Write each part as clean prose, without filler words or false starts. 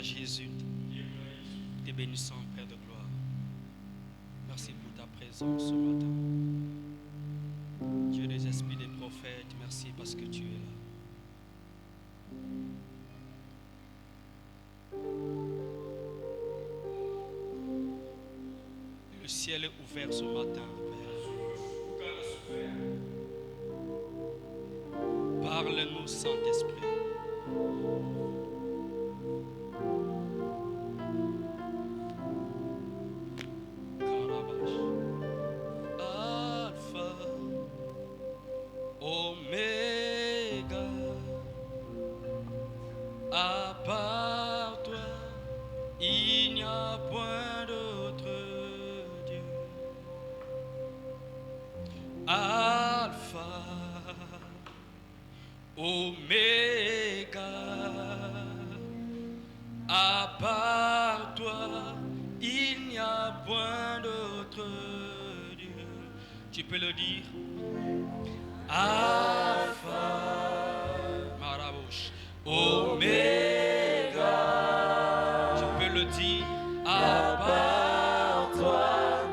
à Jésus, te bénissons, Père de gloire. Merci pour ta présence ce matin. Dieu des esprits des prophètes, merci parce que tu es là. Le ciel est ouvert ce matin, Père. Parle-nous, Saint-Esprit. Alpha, Oméga, à part toi, il n'y a point d'autre Dieu. Alpha, Oméga, à part toi, il n'y a point d'autre Dieu. Tu peux le dire. Alpha, Marabouche, Oméga. Tu peux le dire. À part toi,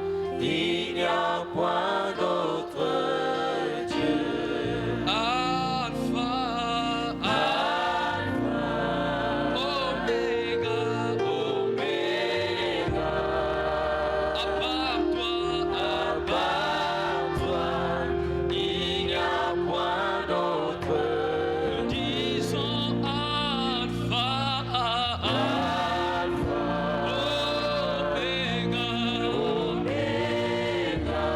il n'y a point d'autre Dieu. Alpha, Alpha, Oméga, Oméga. À part toi, il n'y a point d'autre. Nous disons Alpha, Alpha, Oméga, Oméga.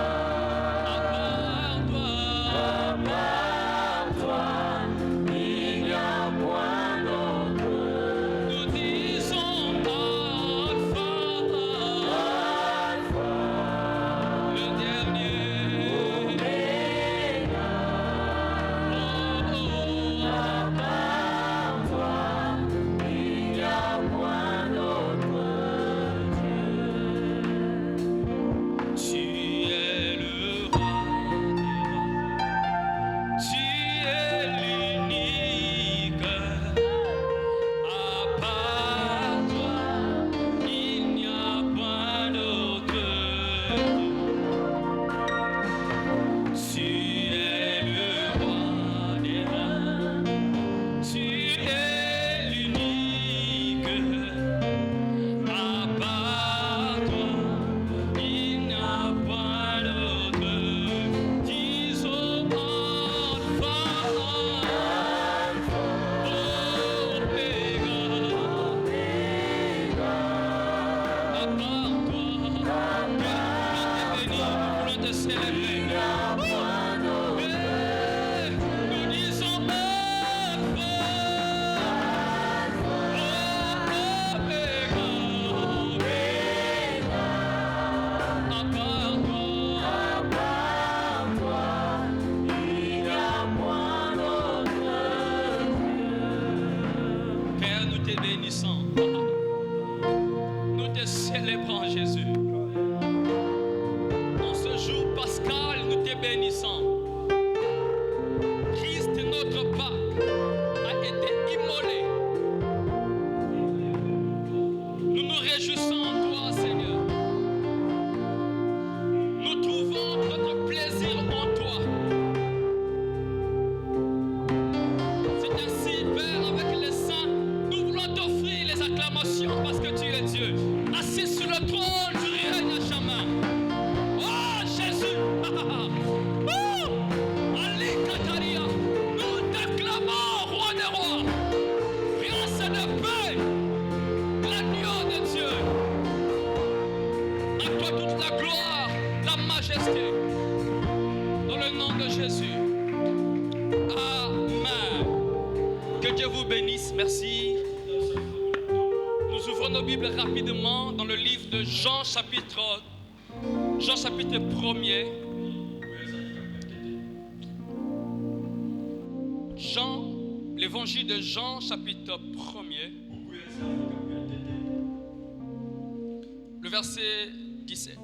À part toi, il n'y a point d'autre. Nous disons Alpha, Alpha, le dernier. Oméga, à part toi, il n'y a point d'autre Dieu. Tu es le roi des rois. Tu es l'unique. À part toi, il n'y a point d'autre Dieu. Tu es le roi des rois. Tu es l'unique. À part toi, il n'y a point d'autre. Disons Alpha, Alpha, Oméga, Oméga. À part toi, Dieu, nous te bénissons, nous voulons te célébrer. Nous disons Alpha, Oméga, Oméga. À part toi, il n'y a point d'autre Dieu. Père, nous te bénissons. Nous te célébrons, Jésus. En ce jour pascal, nous te bénissons. Christ, notre Pâque, a été immolé. Nous nous réjouissons en toi, Seigneur. Nous trouvons notre plaisir en toi. C'est ainsi, Père, avec les saints, nous voulons t'offrir les acclamations parce que tu es Dieu. Assis sur le trône, tu règnes à jamais. Oh, Jésus! Oh! Ali Kataria, nous t'acclamons, roi des rois. Grâce et de paix, l'agneau de Dieu. À toi toute la gloire, la majesté. Dans le nom de Jésus. Amen. Que Dieu vous bénisse. Merci. Nous ouvrons nos Bibles rapidement dans le livre de Jean chapitre 1er. Jean, l'évangile de Jean chapitre 1er. Le verset 17.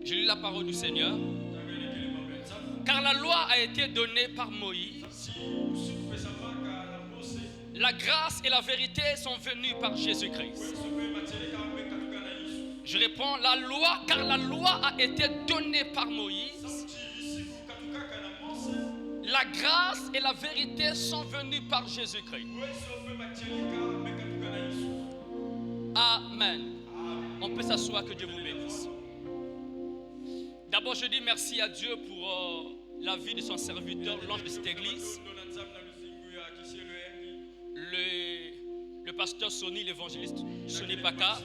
Je lis la parole du Seigneur. Car la loi a été donnée par Moïse La grâce et la vérité sont venues par Jésus-Christ. Je réponds la loi, car la loi a été donnée par Moïse. La grâce et la vérité sont venues par Jésus-Christ. Amen. On peut s'asseoir, que Dieu vous bénisse. D'abord, je dis merci à Dieu pour la vie de son serviteur, l'ange de cette église. Le pasteur Sonny, l'évangéliste Sonny Paka,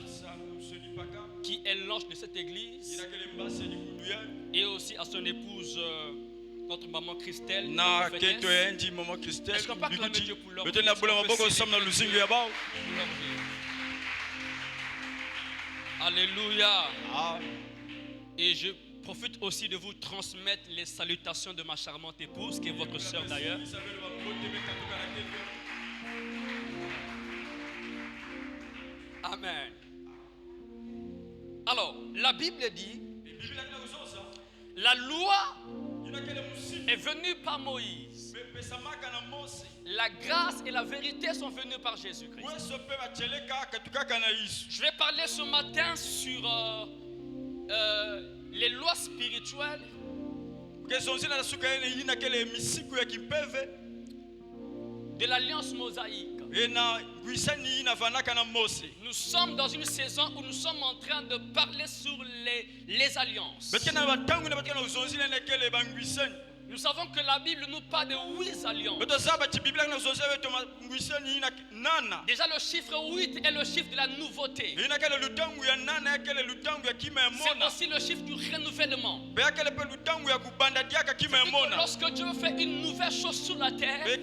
qui est l'ange de cette église, et aussi à son épouse, notre maman Christelle. Est-ce qu'on peut acclamer Dieu pour leur vie? Alléluia. Et je profite aussi de vous transmettre les salutations de ma charmante épouse, qui est votre sœur d'ailleurs. Amen. Alors, la Bible dit, la loi est venue par Moïse. La grâce et la vérité sont venues par Jésus-Christ. Je vais parler ce matin sur les lois spirituelles de l'alliance mosaïque. Nous sommes dans une saison où nous sommes en train de parler sur les alliances. Nous savons que la Bible nous parle de 8 alliances. Déjà le chiffre 8 est le chiffre de la nouveauté. C'est aussi le chiffre du renouvellement. Lorsque Dieu fait une nouvelle chose sur la terre, il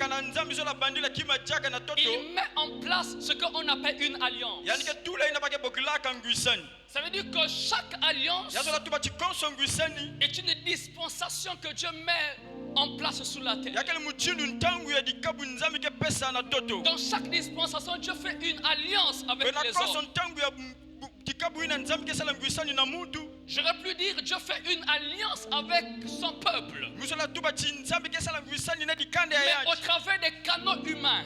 met en place ce qu'on appelle une alliance. Ça veut dire que chaque alliance est une dispensation que Dieu met en place sur la terre. Dans chaque dispensation, Dieu fait une alliance avec les hommes. J'aurais pu dire Dieu fait une alliance avec son peuple. Mais au travers des canaux humains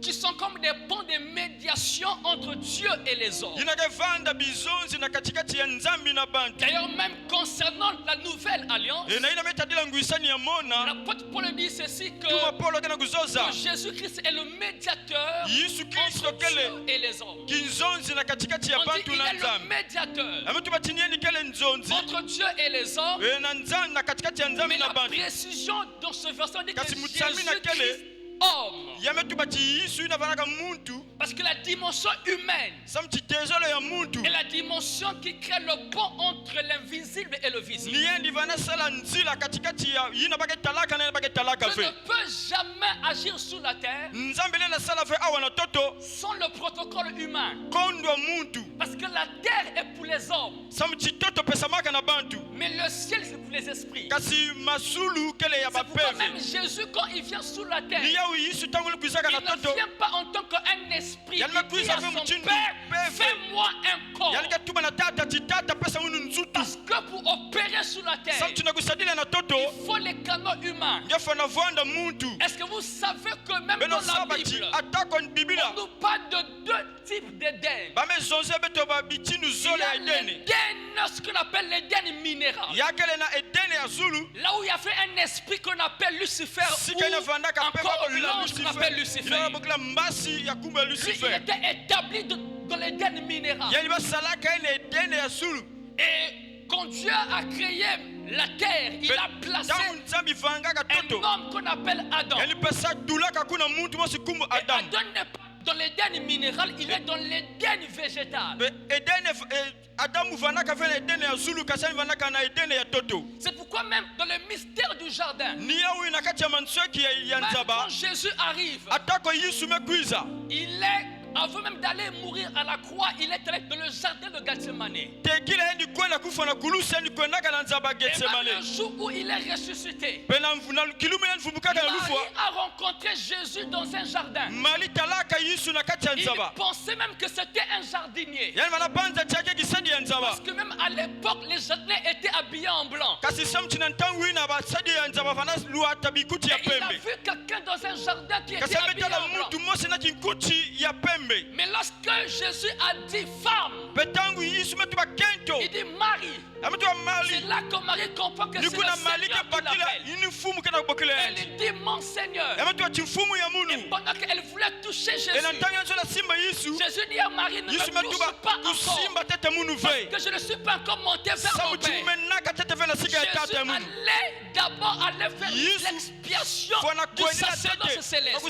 qui sont comme des ponts de médiation entre Dieu et les hommes. D'ailleurs, même concernant la nouvelle alliance, l'apôtre Paul dit ceci, que Jésus-Christ est le médiateur entre Dieu et les hommes. On dit il est le médiateur entre Dieu et les hommes. Mais la précision dans ce verset dit que Jésus-Christ homme. Parce que la dimension humaine est la dimension qui crée le pont entre l'invisible et le visible. Je ne peux jamais agir sur la terre sans le protocole humain. Parce que la terre est pour les hommes, mais le ciel c'est pour les esprits. C'est pourquoi même Jésus, quand il vient sur la terre, il ne vient pas en tant qu'un esprit. Il dit à son Père, fais-moi un corps. Parce que pour opérer sur la terre, il faut les canaux humains. Est-ce que vous savez que même dans la Bible, on nous parle de 2 types d'Éden. Il y a l'Éden, ce qu'on appelle l'Éden minéral. Là où il y a fait un esprit qu'on appelle Lucifer, ou encore l'ange qu'on appelle Lucifer. Lui, il était établi dans l'Éden minéral. Et quand Dieu a créé la terre, il a placé un homme qu'on appelle Adam. Et Adam n'est pas dans l'Éden minéral, il est dans l'Éden végétal. C'est pourquoi même dans le mystère du jardin, même quand Jésus arrive, il est Avant même d'aller mourir à la croix, il est allé dans le jardin de Gethsemane. Et même le jour où il est ressuscité, il a rencontré Jésus dans un jardin. Il pensait même que c'était un jardinier. Parce que même à l'époque, les jardiniers étaient habillés en blanc. Et il a vu quelqu'un dans un jardin qui était habillé en blanc. Mais lorsque Jésus a dit femme, il dit Marie. C'est là que Marie comprend que c'est le Seigneur qui l'appelle. Elle dit mon Seigneur. Et pendant qu'elle voulait toucher Jésus, Jésus dit à Marie, ne me touche pas encore, parce que je ne suis pas encore monté vers mon Père. Jésus allait d'abord faire l'expiation du sacerdoce céleste.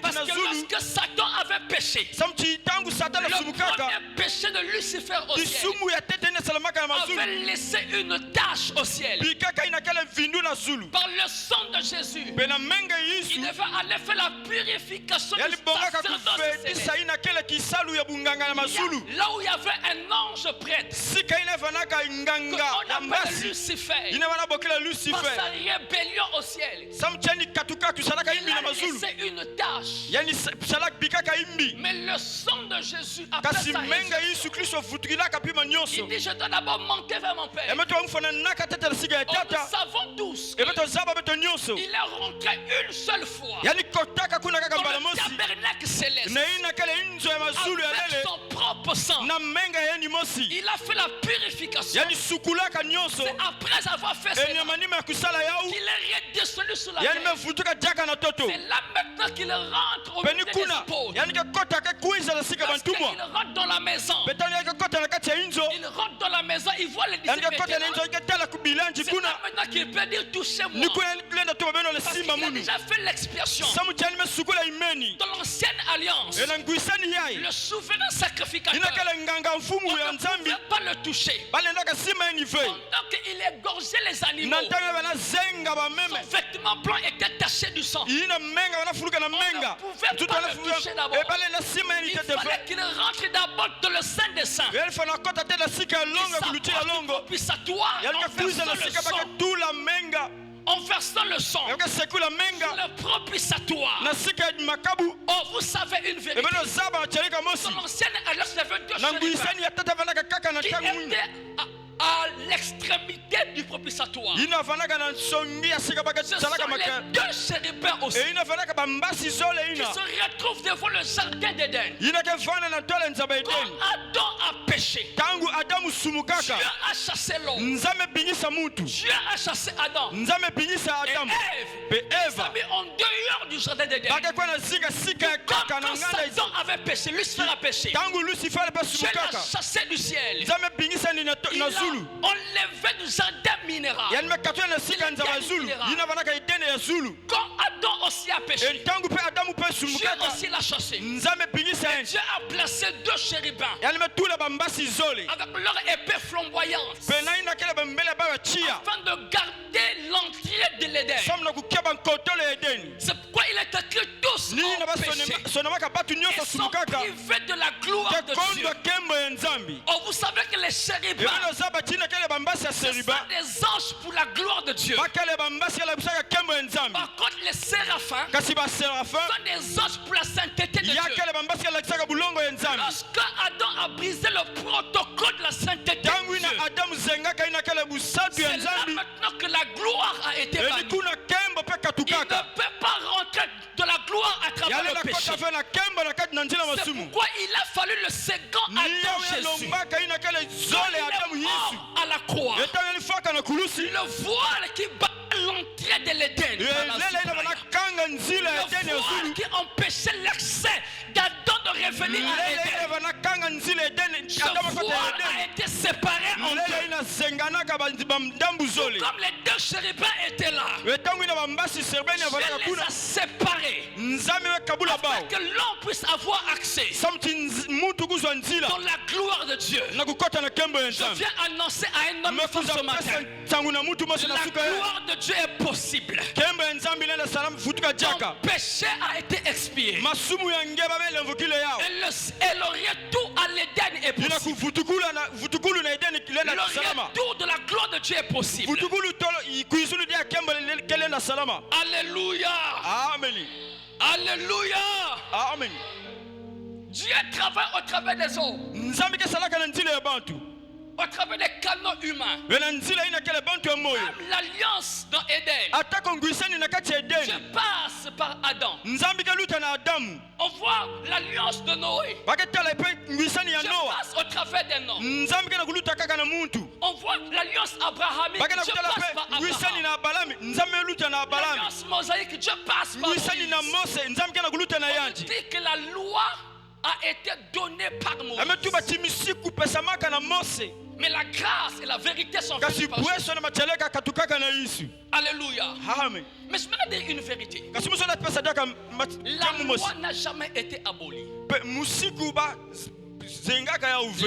Parce que lorsque Satan avait péché, le premier péché de Lucifer au ciel avait laissé une tache au ciel. Par le sang de Jésus, il devait aller faire la purification du sacerdoce céleste. Là où il y avait un ange prêtre, qu'on appelle Lucifer, par sa rébellion au ciel, il a laissé une tache. Mais le sang de Jésus, après sa résurrection, il dit je dois d'abord monter vers mon Père. Or, nous savons tous qu'il est rentré une seule fois dans le tabernacle céleste avec son propre sang. Il a fait la purification. C'est après avoir fait cela qu'il est redescendu sur la terre. C'est là maintenant qu'il rentre au milieu des épaules. Parce qu'il rentre dans la maison. Il rentre dans la maison, il voit les disciples. C'est là maintenant qu'il peut dire touchez-moi. Parce qu'il a déjà fait l'expiation. Dans l'ancienne alliance, le souverain sacrificateur, on ne pouvait pas le toucher. Pendant qu'il égorgeait les animaux, son vêtement blanc était taché du sang. On ne pouvait pas le toucher d'abord. Il fallait qu'il rentre d'abord dans le sein des saints. Il s'approche du propitiatoire en versant le sang sur le propitiatoire. Oh, vous savez une vérité. Dans l'ancienne alliance, il y avait deux chérubins qui étaient à l'extrémité du propitiatoire. Ce sont les deux chérubins aussi qui se retrouvent devant le jardin d'Éden. Quand Adam a péché, Dieu a chassé l'homme. Dieu a chassé Adam. Et Ève a mis en dehors du jardin d'Éden. Quand Satan avait péché, Lucifer a péché, Dieu l'a chassé du ciel. Il a enlevé du jardin minéral. Quand Adam aussi a péché, Dieu aussi l'a chassé. Dieu a placé deux chérubins avec leur épée flamboyante afin de garder l'entrée de l'Éden. C'est pourquoi il est écrit tous ont péché et sont privés de la gloire de Dieu. Oh, vous savez que les chérubins, ce sont des anges pour la gloire de Dieu. Par contre, les séraphins sont des anges pour la sainteté de Dieu. Lorsque Adam a brisé le protocole de la sainteté de Dieu, c'est là maintenant que la gloire a été bannie. Il ne peut pas rentrer de la gloire à travers le péché. C'est pourquoi il a fallu le second Adam Jésus. Quand il est mort à la croix, le voile qui bat l'entrée de l'Éden, le voile qui empêchait l'accès d'Adam de revenir à l'Éden, ce voile a été séparés en deux. Comme les deux chérubins étaient là, Dieu les a séparés afin que l'on puisse avoir accès dans la gloire de Dieu. Je viens annoncer à un homme ce matin, la gloire de Dieu est possible. Ton péché a été expié. Et le retour à l'Éden est possible. Le retour de la gloire de Dieu est possible. Alléluia. Amen. Alléluia. Amen. Dieu travaille au travers des eaux, au travers des canaux humains. Même l'alliance dans Éden, Dieu passe par Adam. On voit l'alliance de Noé. Dieu passe au travers d'un homme. On voit l'alliance abrahamique. Dieu passe par Abraham. L'alliance mosaïque. Dieu passe par Moïse. On dit que la loi a été donnée par Moïse. Mais la grâce et la vérité sont venues par Jésus. Alléluia. Amen. Mais je vais dire une vérité. La loi n'a jamais été abolie.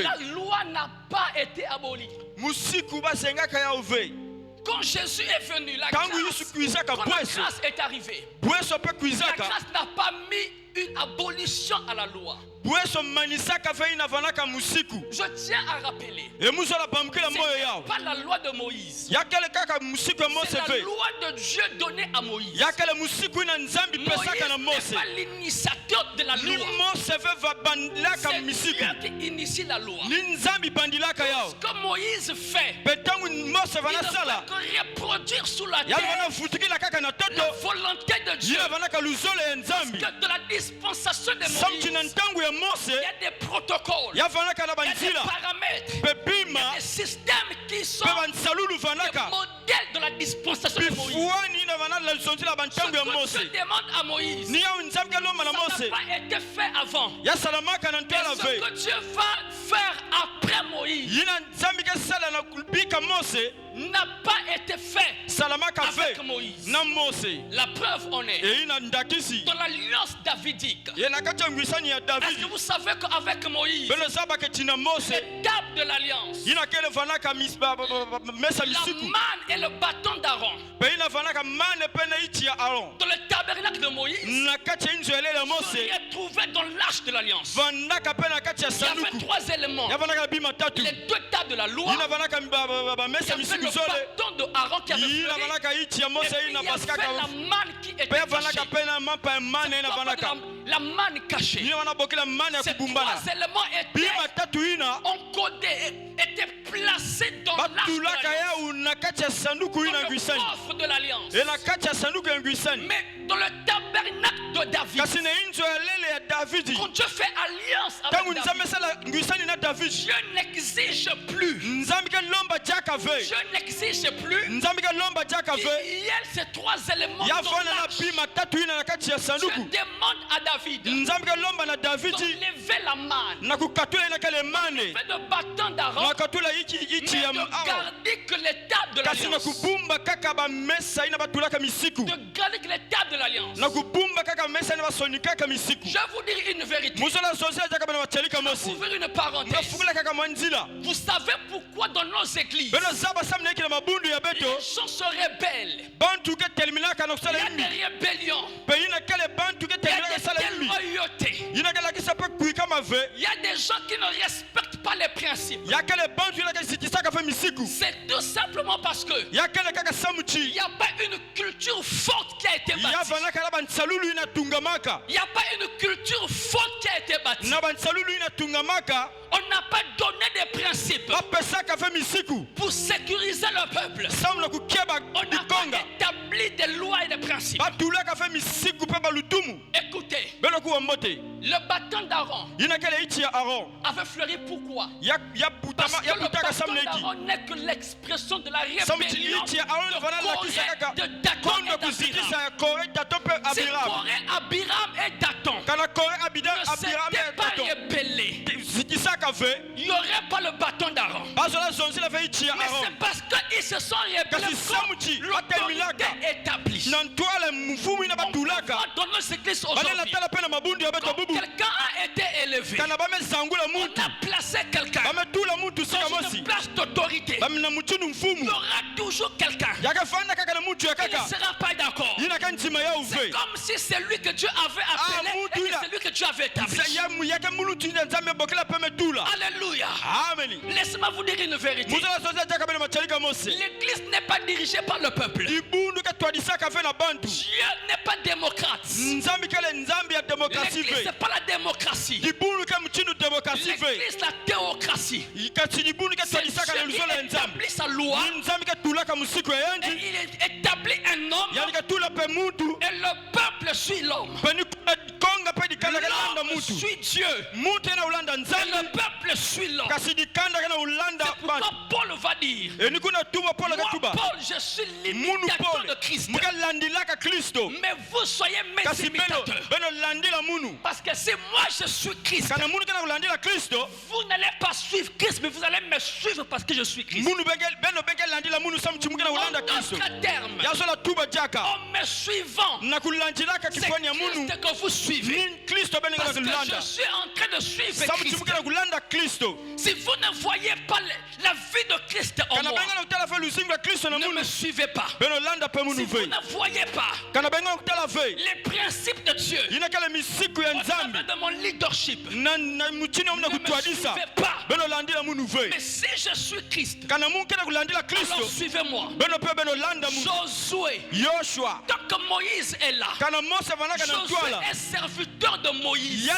La loi n'a pas été abolie. Quand Jésus est venu, la grâce est arrivée. La grâce n'a pas mis une abolition à la loi. Je tiens à rappeler, ce n'est pas la loi de Moïse, c'est la loi de Dieu donnée à Moïse. Moïse n'est pas l'initiateur de la loi, c'est Dieu qui initie la loi. Ce que Moïse fait, il ne peut que reproduire sous la terre la volonté de Dieu. Parce que de la dispensation de Moïse, il y a des protocoles, il y a des paramètres, il y a des systèmes qui sont des modèles de la dispensation de Moïse. Ce que Dieu demande à Moïse, ça n'a pas été fait avant. Et ce que Dieu va faire après Moïse n'a pas été fait avec Moïse. La preuve en est dans l'alliance davidique. Est-ce que vous savez qu'avec Moïse, l'étape de l'alliance, la manne et le bâton d'Aaron, dans le tabernacle de Moïse, se retrouvaient dans l'arche de l'alliance. Il y avait 3 éléments: les 2 tables de la loi, il y avait le bâton de Aaron qui avait fleuri, et puis il y avait la manne qui était cachée. La manne cachée. Ces 3 éléments étaient encodés, étaient placés dans l'arche de l'alliance, dans le coffre de l'alliance. Mais dans le tabernacle de David, quand Dieu fait alliance avec David, Dieu n'exige plus. Dieu n'exige plus qu'il y ait ces 3 éléments dans l'arche. Dieu demande à David d'enlever la manne, d'enlever le bâton d'Aaron, mais de garder que l'étape de l'alliance. De garder que l'étape de l'alliance. Je vais vous dire une vérité. Je vais ouvrir une parenthèse. Vous savez pourquoi dans nos églises les gens se rebellent? Il y a des rébellions, il y a des loyautés, il y a des gens qui ne respectent pas les principes. C'est tout simplement parce que il n'y a pas une culture forte qui a été bâtie. Il n'y a pas une culture forte qui a été bâtie. On n'a pas donné des principes pour sécuriser le peuple. On n'a pas établi des lois et des principes. Écoutez, le bâton d'Aaron avait fleuri. Pourquoi? Parce que le bâton d'Aaron n'est que l'expression de la rébellion de Dathan et d'Abiram. Si Corée, Abiram et Dathan ne s'étaient pas rebellés, il n'y aurait pas le bâton d'Aaron. Mais c'est parce qu'ils se sont rebellés que l'autorité est établie. On va dans nos églises aujourd'hui. Quand quelqu'un a été élevé, on a placé quelqu'un dans une place d'autorité. Il y aura toujours quelqu'un qui ne sera pas d'accord. C'est comme si c'est lui que Dieu avait appelé et que c'est lui que Dieu avait établi. Alléluia. Laissez-moi vous dire une vérité. L'église n'est pas dirigée par le peuple. Dieu n'est pas démocrate. L'église n'est pas la démocratie. L'église la théocratie. C'est Dieu qui établit sa loi et il établit un homme et le peuple suit l'homme. L'homme suit Dieu et le peuple suit l'homme. C'est pourquoi Paul va dire, moi Paul, je suis l'imitateur de Christ, mais vous soyez mes imitateurs. Parce que si moi je suis Christ, vous n'allez pas suivre Christ, mais vous allez me suivre parce que je suis Christ. En d'autres termes, en me suivant, c'est Christ que vous suivez. Parce que je suis en train de suivre Christ. Si vous ne voyez pas la vie de Christ en moi, ne me suivez pas. Si vous ne voyez pas les principes de Dieu au travers de mon leadership, ne me suivez pas. Mais si je suis Christ, alors suivez-moi. Josué, tant que Moïse est là, Josué est serviteur de Moïse.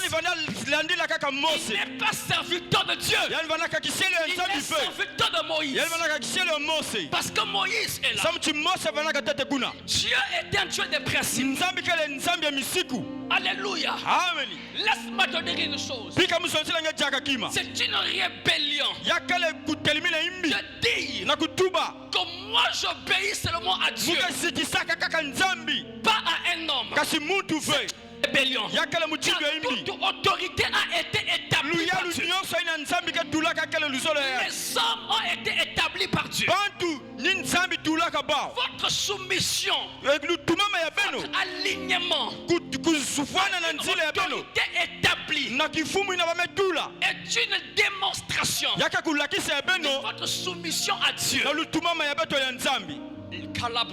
Il n'est pas serviteur de Dieu. Il est serviteur de Moïse. Parce que Moïse est là. Dieu est un Dieu de principes. Alléluia. Laisse-moi te dire une chose. C'est une rébellion de dire que moi j'obéis seulement à Dieu, pas à un homme. Rébellion. Toute autorité a été établie par Dieu. Les hommes ont été établis par Dieu. Votre soumission, votre alignement, l'autorité établie est une démonstration de votre soumission à Dieu.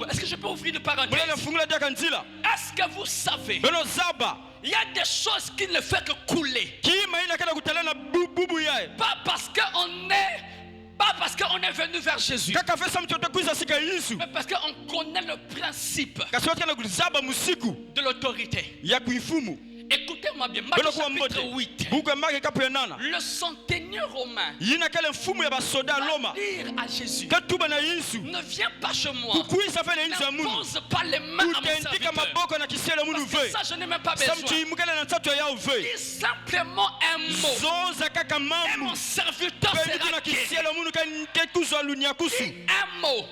Est-ce que je peux ouvrir une parenthèse? Est-ce que vous savez, il y a des choses qui ne font que couler. Pas parce qu'on est venu vers Jésus, mais parce qu'on connaît le principe de l'autorité. Écoutez-moi bien, Marc chapitre 8. Le centenier romain va dire à Jésus, ne viens pas chez moi, ne pose pas les mains à mon serviteur, parce que ça je n'ai même pas besoin. Dis simplement un mot et mon serviteur sera guéri. Un mot.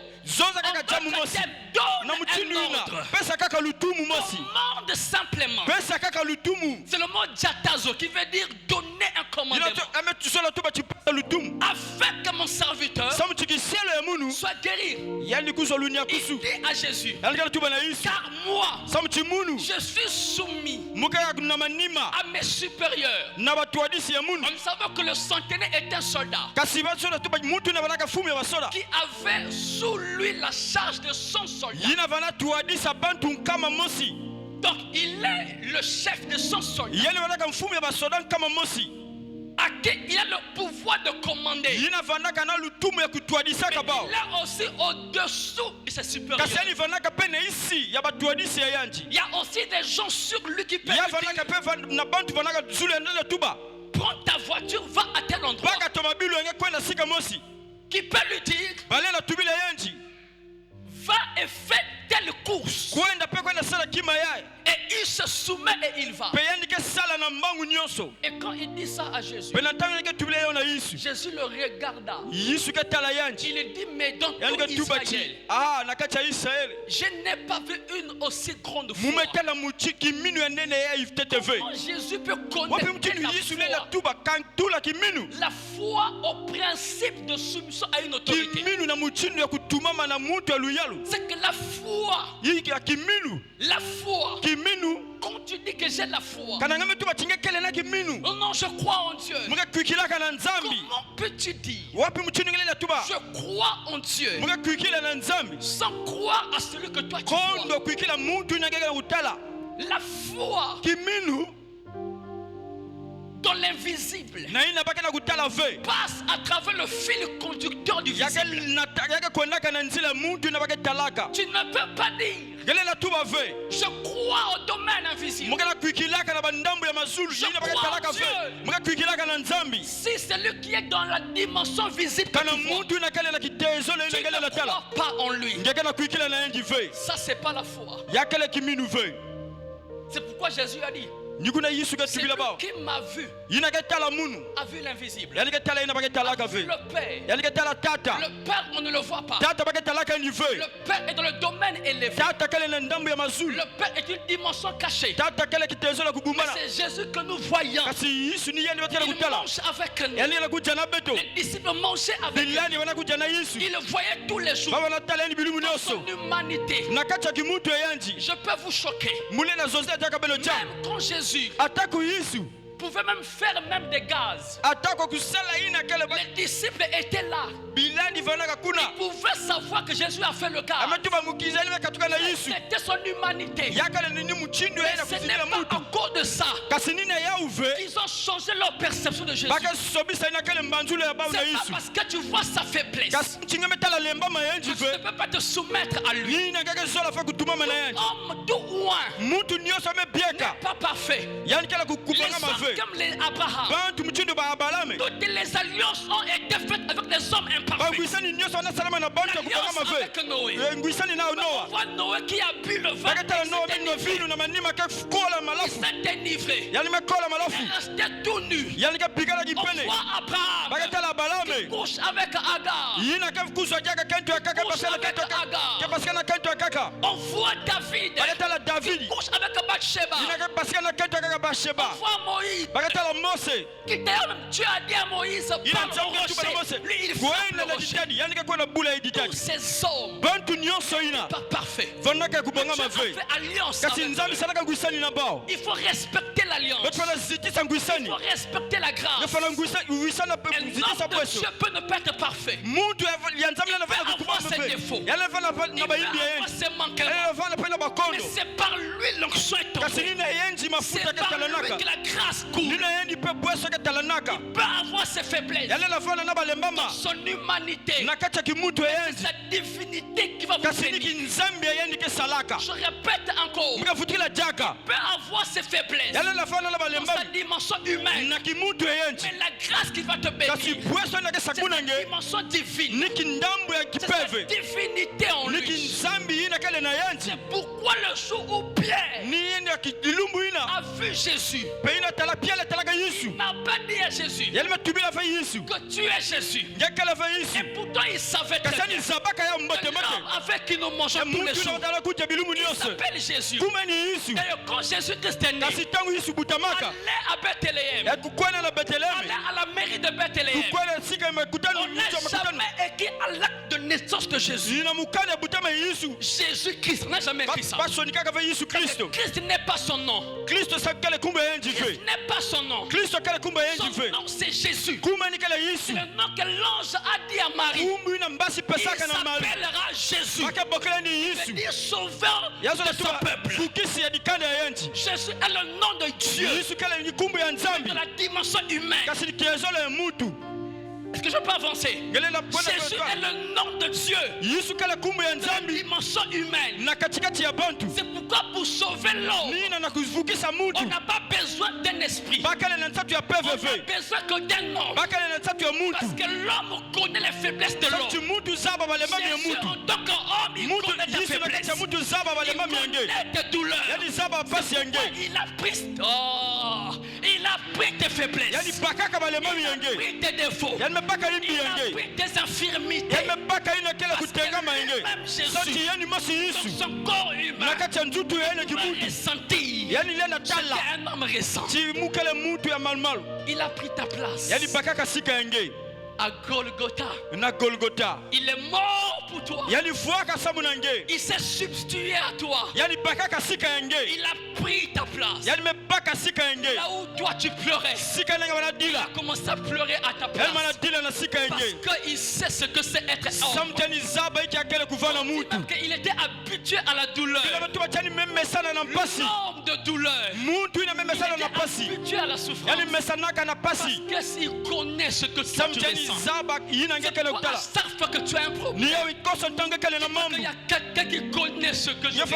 Commande simplement. C'est le mot jatazo qui veut dire donner un commandement. Afin que mon serviteur soit guéri. Il dit à Jésus, car moi je suis soumis à mes supérieurs. On savait que le centenaire est un soldat qui avait sous lui la charge de son soldat. Donc il est le chef de son soldat, à qui il a le pouvoir de commander. Mais il est aussi au-dessous de ses supérieurs. Il y a aussi des gens sur lui qui peuvent dire, prends ta voiture, va à tel endroit. Qui peut lui dire, va et fais telle course. Et il se soumet et il va. Et quand il dit ça à Jésus, Jésus le regarda. Il dit, mais dans tout Israël, je n'ai pas vu une aussi grande foi. Comment Jésus peut connaître la foi au principe de soumission à une autorité? C'est que la foi, quand tu dis que j'ai la foi, oh non, je crois en Dieu. Comment peux-tu dire je crois en Dieu sans croire à celui que toi tu crois? La foi dans l'invisible passe à travers le fil conducteur du visible. Tu ne peux pas dire je crois au domaine invisible. Je crois en Dieu. Si c'est lui qui est dans la dimension visible que tu vois, tu ne crois pas en lui. Ça, c'est pas la foi. C'est pourquoi Jésus a dit, c'est lui qui m'a vu, a vu l'invisible, a vu le Père. Le Père, on ne le voit pas. Le Père est dans le domaine élevé. Le Père est une dimension cachée. Mais c'est Jésus que nous voyons. Il mange avec nous. Les disciples mangeaient avec lui. Ils le voyaient tous les jours. Dans son humanité. Je peux vous choquer. Même quand Jésus pouvait même faire même des gaz, les disciples étaient là. Ils pouvaient savoir que Jésus a fait le gaz. C'était son humanité. Mais ce n'est pas à cause de ça qu'ils ont changé leur perception de Jésus. C'est pas parce que tu vois sa faiblesse tu ne peux pas te soumettre à lui. Homme tout loin n'est pas parfait. Les hommes comme les Abraham, toutes les alliances ont été faites avec des hommes imparfaits. L'alliance avec Noé. On voit Noé qui a bu le vin. Il s'est dénivré. Il restait tout nu. On voit Abraham qui couche avec Agar. On voit David qui couche avec Bathsheba. On voit Moïse qui d'ailleurs tu as dit à Moïse parle au rocher. Lui il frappe le rocher. Tous ces hommes pas parfaits. Dieu a fait alliance avec eux. Il faut respecter l'alliance. Il faut respecter la grâce. Un homme de Dieu peut ne pas être parfait. Il peut avoir ses défauts. Il peut avoir ses manquements. Mais c'est par lui l'onction est tombée. C'est par lui que la grâce coule. Il peut avoir ses faiblesses dans son humanité. C'est sa divinité qui va vous bénir. Je répète encore. Il peut avoir ses faiblesses dans sa dimension humaine. Mais la grâce qui va te bénir, c'est sa dimension divine. C'est sa divinité en lui. C'est pourquoi le jour où Pierre a vu Jésus, il n'a pas dit à Jésus que tu es Jésus. Et pourtant il savait très bien que l'homme avec qui nous mangeons tous les jours, il s'appelle Jésus. D'ailleurs quand Jésus-Christ est né, allez à Bethléem, allez à la mairie de Bethléem. On n'a jamais écrit à l'acte de naissance de Jésus Jésus-Christ. On n'a jamais écrit ça. Christ n'est pas son nom. Christ n'est pas son nom. Son nom c'est Jésus. C'est le nom que l'ange a dit à Marie. Il s'appellera Jésus. Il dit sauveur de son peuple. Jésus est le nom de Dieu. De la dimension humaine. que je peux avancer? Jésus est le nom de Dieu. De la dimension humaine. C'est pourquoi pour sauver l'homme, on n'a pas besoin d'un esprit. On a besoin que d'un homme. Parce que l'homme connaît les faiblesses de l'homme. Jésus, en tant qu'homme, il connaît ta faiblesse. Il connaît tes douleurs. Il a pris tes faiblesses. Il a pris tes défauts. Il a pris tes infirmités. Parce que même Jésus, dans son corps humain, est senti. C'était un homme récent. Il a pris ta place. À Golgotha. Il est mort pour toi. Il s'est substitué à toi. Il a pris ta place. Là où toi tu pleurais, il a commencé à pleurer à ta place. Parce qu'il sait ce que c'est être homme. Il était habitué à la douleur. L'homme de douleur. Il était habitué à la souffrance. Parce qu'il connaît ce que tu ressens. C'est pourquoi à chaque fois que tu as un problème, il y a quelqu'un qui connaît ce que je ressens.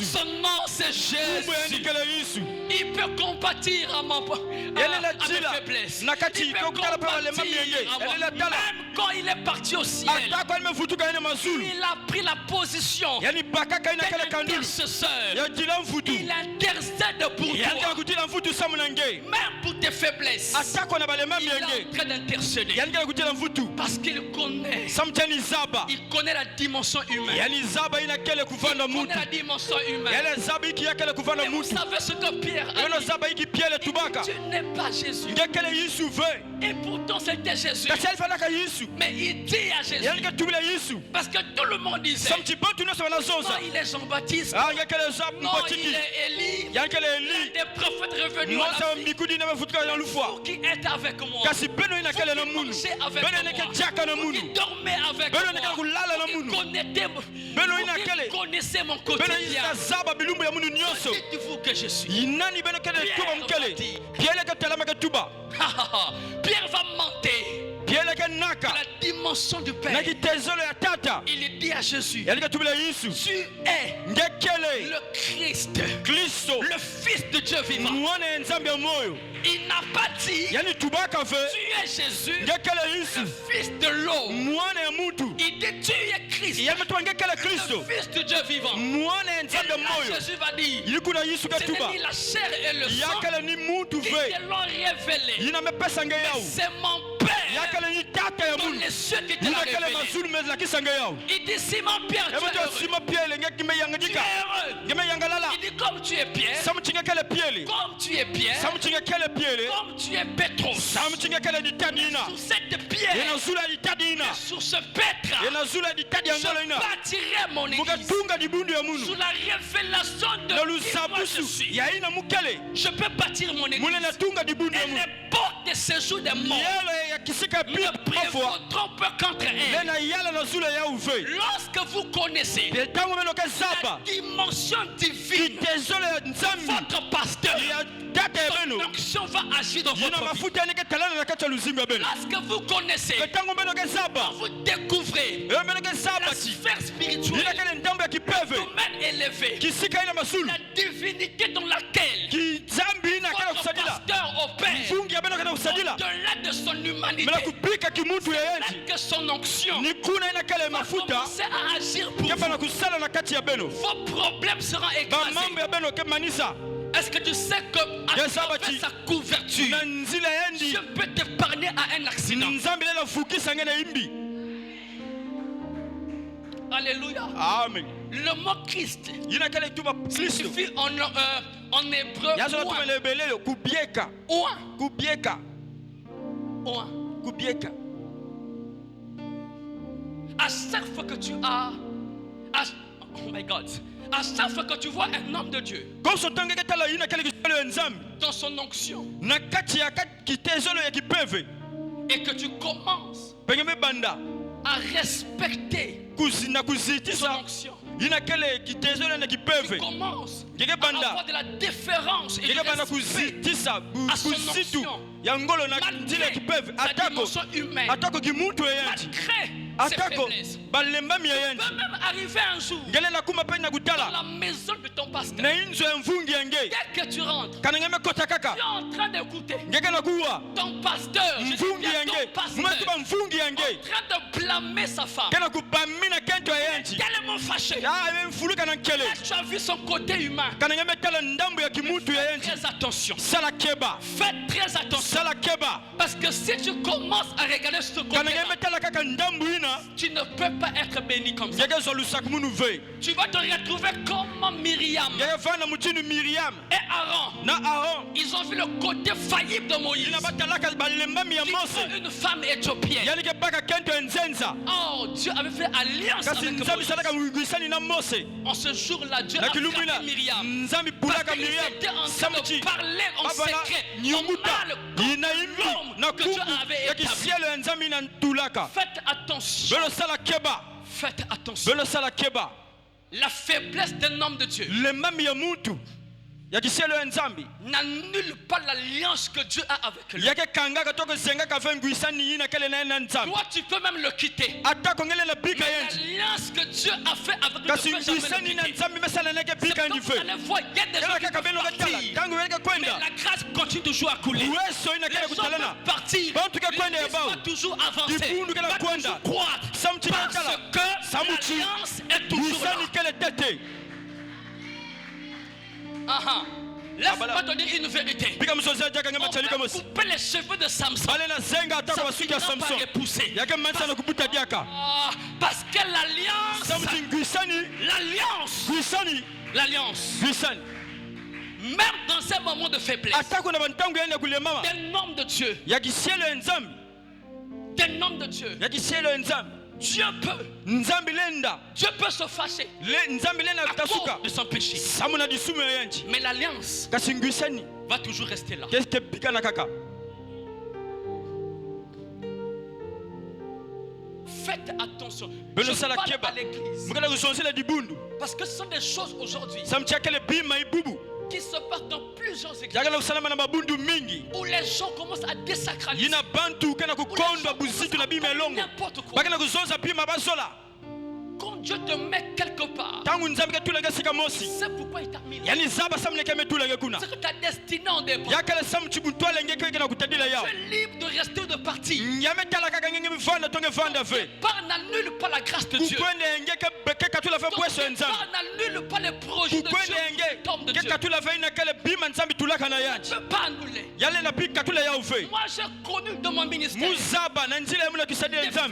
Son nom c'est Jésus. Il peut compatir à mes faiblesses. Il peut compatir à moi. Même quand il est parti au ciel, il a pris la position d'intercesseur. Il intercède pour toi. Même pour tes faiblesses, il est en train d'intercéder. Parce qu'il connaît. Il connaît la dimension humaine. Il connaît la dimension humaine. Et vous savez ce que Pierre a dit? Tu n'es pas Jésus. Et pourtant c'était Jésus. Mais il dit à Jésus. Parce que tout le monde disait, non, il est Jean-Baptiste. Non, il est Élie. Il y a des prophètes revenus à la vie. Vous qui êtes avec moi, vous qui mangez avec moi, vous qui dormez avec moi, vous qui connaissez mon quotidien, dites-vous que je suis. Pierre va monter à la dimension du Père. Il dit à Jésus, tu es le Christ, le Fils de Dieu vivant. Il n'a pas dit, tu es Jésus, le Fils de l'homme. Il dit, tu es Christ, le Fils de Dieu vivant. Et là, Jésus va dire, ce n'est ni la chair et le sang qui te l'ont révélé, mais c'est mon Père dans les cieux qui te l'a révélé. Il dit, Simon Pierre, tu es heureux. Tu es heureux. Il dit, comme tu es Pierre, comme tu es Pierre, comme tu es Pétros, sur cette pierre, sur ce pétre, je bâtirai mon église sous la révélation de qui moi je suis. Je peux bâtir mon église et les portes de séjour des morts ne prévaudront pas contre elle. Lorsque vous connaissez la dimension divine de votre pasteur, son onction va agir dans votre vie. Lorsque vous connaissez, quand vous découvrez la sphère spirituelle, le domaine élevé, la divinité dans laquelle votre pasteur opère, au-delà de son humanité, au-delà de son onction, va commencer à agir pour vous. Vos problèmes seront écrasés. Est-ce que tu sais que à travers sa couverture, Dieu peut t'épargner à un accident? Alléluia. Amen. Le mot Christ signifie en hébreu Oin. À chaque fois que tu as, oh my God, à chaque fois que tu vois un homme de Dieu dans son onction et que tu commences à respecter son onction, ina kele kitezelo na kipeve commence Keke à banda. avoir de la déférence et Keke banda du respect kuzitisa à son kuzitu onction. ya ngolo na Malgré ntile kipeve sa atako dimension humaine, atako kimuntu eyanti malgré ses atako faiblesses. balembami Peut eyanti même arriver un jour ngele na kuma pe na dans kutala la maison de ton pasteur. na inzo ya mvungi yange Dès que tu rentres, kana ngeme kota kaka tu es en train d'écouter ngeke na kuwa ton pasteur, je dis mvungi bien yange ton mumatuba pasteur, mvungi en yange train de blâmer sa femme. kena kubamina kento eyanti Tellement fâché. ya ebe mfuluka na nkele Là, tu as vu son côté humain. kana ngeme tala ndambo ya kimutu Fais eyanti très attention. sala keba Faites très attention. sala keba Parce que si tu commences à regarder ce côté, kana ngeme tala kaka ndambo ina tu ne peux pas être béni comme ça. ngeke zwa lusaku munu ve Tu vas te retrouver comme Myriam ngeke fana mutinu Miriam et Aaron. na Aaron Ils ont vu le côté faillible de Moïse. ina batalaka balembami ya Qui Mose fut une femme éthiopienne. yani ke baka kento enzenza Oh, Dieu avait fait alliance kasi avec nzambi Moïse. salaka ngwisani na Mose En ce jour-là, Dieu na a kilumina frappé Myriam. nzambi Parce bulaka qu'ils Miriam étaient en train samuti de parler en abana secret. Au nyunguta mal comme ina imbi l'homme na que Dieu kubu avait ya établi. kisielo ya nzambi ina ntulaka Faites attention. belo sala keba Faites attention. belo sala keba La faiblesse d'un homme de Dieu lembami ya mutu ya kisielo ya nzambi n'annule pas l'alliance que Dieu a avec lui. yake kangaka to kozengaka fe ngwisani ina kele na ye na nzambi Toi, tu peux même le quitter. ata kongele na bika Mais yenji l'alliance que Dieu a fait avec lui, kasi ne peut jamais ngwisani le na quitter. nzambi mesala neke C'est bika comme ndi vous fe allez voir, il y a des gens kala qui kaka peuvent belo ketala partir. tangu weleke Mais kwenda la grâce continue toujours à couler. uweso ina Les kele gens kutalana peuvent partir. bantu ke kwenda L'Église yabao va toujours avancer. Kifundu kela Va kwenda. toujours croître. Samti Parce kala. que Samuti. l'alliance est toujours là. ngwisani kele tete Ah, laisse-moi Abala. te dire une vérité. bika musozi ajaka On ngema chalika peut mosi couper les cheveux de Samson. bale na zenga atako Ça basuki ya finira par Samson repousser. yake manisa na kubuta diaka Ah, parce que l'alliance, samuti ngwisani l'alliance, l'alliance, ngwisani même dans ces moments de faiblesse, atako na bantango yende kulemama d'un homme de Dieu, ya kisielo ya nzambi d'un homme de Dieu, ya kisielo ya nzambi Dieu peut Dieu peut se fâcher à à cause de son péché. Mais l'alliance va toujours rester là. Faites attention. Je parle à l'église. Parce que ce sont des choses aujourd'hui qui se passent dans plusieurs églises où les gens commencent à désacraliser. N'importe quoi. Quand Dieu te met quelque part, c'est pourquoi il t'a mis là. C'est que ta destinée en dépend. Tu es libre de rester ou de partir. Par n'annule pas la grâce de Dieu. Par n'annule pas les projets de Dieu. L'homme de Dieu. Ne peut pas annuler. Moi j'ai connu dans mon ministère des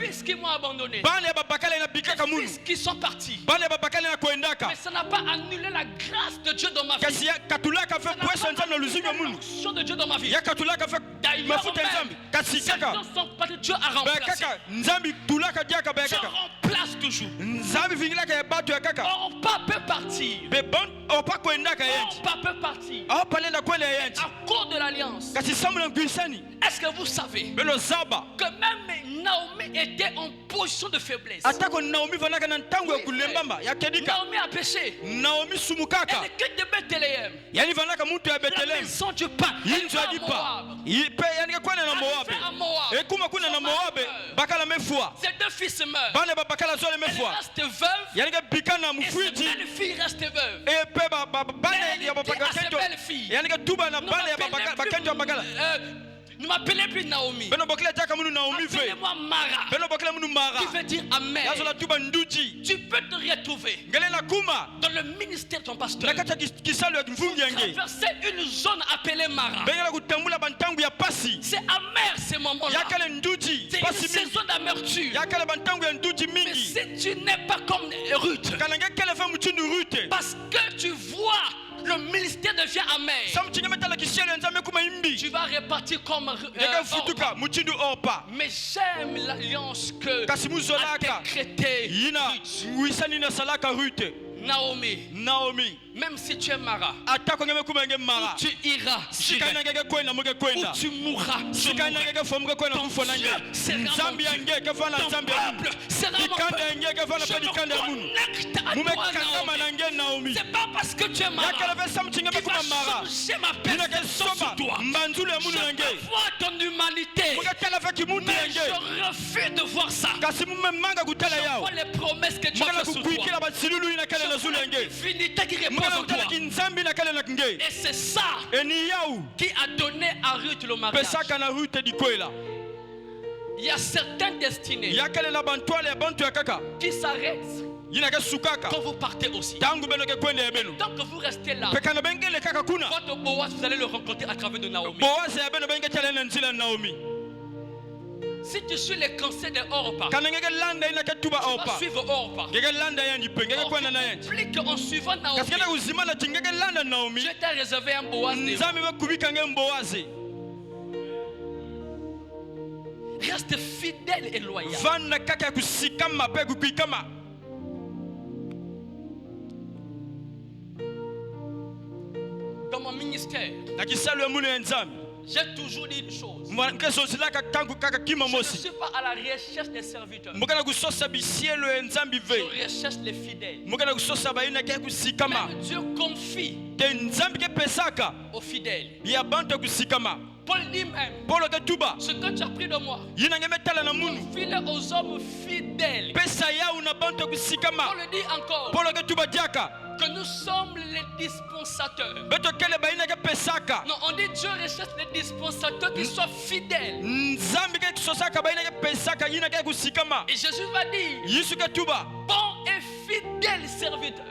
fils qui m'ont abandonné. Des fils qui sont partis. Mais ça n'a pas annulé la grâce de Dieu dans ma vie. Ça n'a pas annulé l'onction de Dieu dans ma vie. D'ailleurs, certains sont partis, Dieu a remplacé. Dieu remplace toujours. On peut partir. On peut partir. À cause de l'alliance. Est-ce que vous savez que même Naomi était en position de faiblesse? Naomi a péché. Elle quitte de Bethléem. La maison du pape. Elle va à Moab. Ses deux fils meurent. Elle reste veuve. Et ses belles-filles restent veuves. Elle était à ses belles-filles. Ne m'appelez plus Naomi. Appelez-moi Mara. Qui veut dire amère. Tu peux te retrouver dans le ministère de ton pasteur. Traverser une zone appelée Mara. C'est amer ces moments-là. C'est une saison d'amertume. Mais si tu n'es pas comme Ruth, parce que tu vois le ministère devient amer, tu vas repartir comme Orpa. Mais j'aime l'alliance que a décrété Ruth. Naomi, même si tu es Mara, où tu iras, où tu mourras, ton Dieu sera mon peuple, sera mon peuple. Je me connecte à toi, Naomi. C'est pas parce que tu es Mara qui va changer ma perception sur toi. Je peux voir ton humanité, mais je refuse de voir ça. Je vois les promesses que tu as faites sur toi. Je vois la divinité qui repose en toi. Et c'est ça qui a donné à Ruth le mariage. Il y a certaines destinées qui s'arrêtent quand vous partez aussi. Tant que vous restez là, votre Boaz, vous allez le rencontrer à travers de Naomi. Si tu suis les conseils de Orpa, tu vas suivre Orpa. Oublie qu'en suivant Naomi, je t'ai réservé un Boaz. Reste fidèle et loyal. Dans mon ministère, j'ai toujours dit une chose. Je ne suis pas à la recherche des serviteurs. Je recherche les fidèles. Même Dieu confie aux fidèles. Paul dit même, ce que tu as pris de moi, confie-le aux hommes fidèles. Paul dit encore que nous sommes les dispensateurs. Non, on dit Dieu recherche les dispensateurs qui soient fidèles. Et Jésus va dire, bon et fidèle serviteur.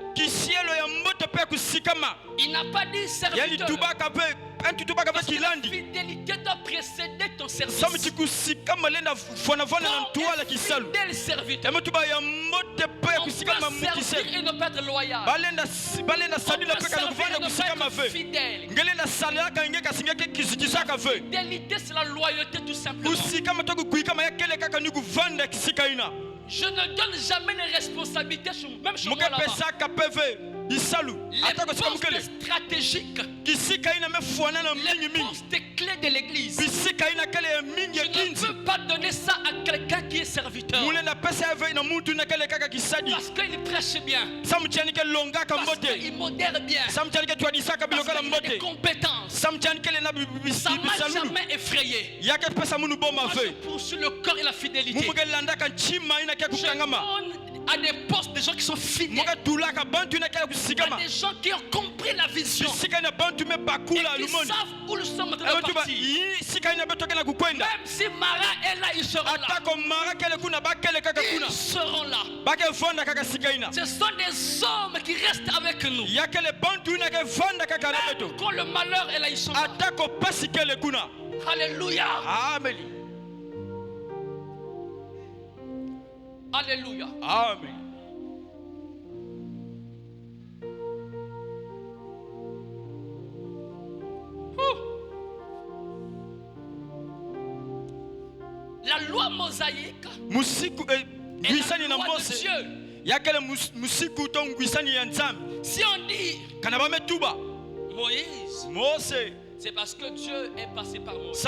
Il n'a pas dit serviteur. Parce que la fidélité doit précéder ton service. Bon et fidèle serviteur. On peut servir et ne pas être loyal. On peut servir et ne pas être fidèle. La fidélité, c'est la loyauté tout simplement. Je ne donne jamais les responsabilités même sur moi là-bas. Les postes stratégiques, les postes clés de l'église, je ne peux pas donner ça à quelqu'un qui est serviteur. Parce qu'il prêche bien, parce qu'il modère bien, parce qu'il a des compétences. Ça ne m'a jamais effrayé. Moi, je poursuis le corps et la fidélité. Je donne à des postes des gens qui sont fidèles. Il y a des gens qui ont compris la vision et qui savent où nous sommes en train de partir. Même si Mara est là, ils seront là. Ils seront là. Ce sont des hommes qui restent avec nous. Même quand le malheur est là, ils sont là. Alléluia. Amen. Alléluia. Amen. La loi mosaïque est la loi de Dieu. Si on dit Moïse, c'est parce que Dieu est passé par Moïse.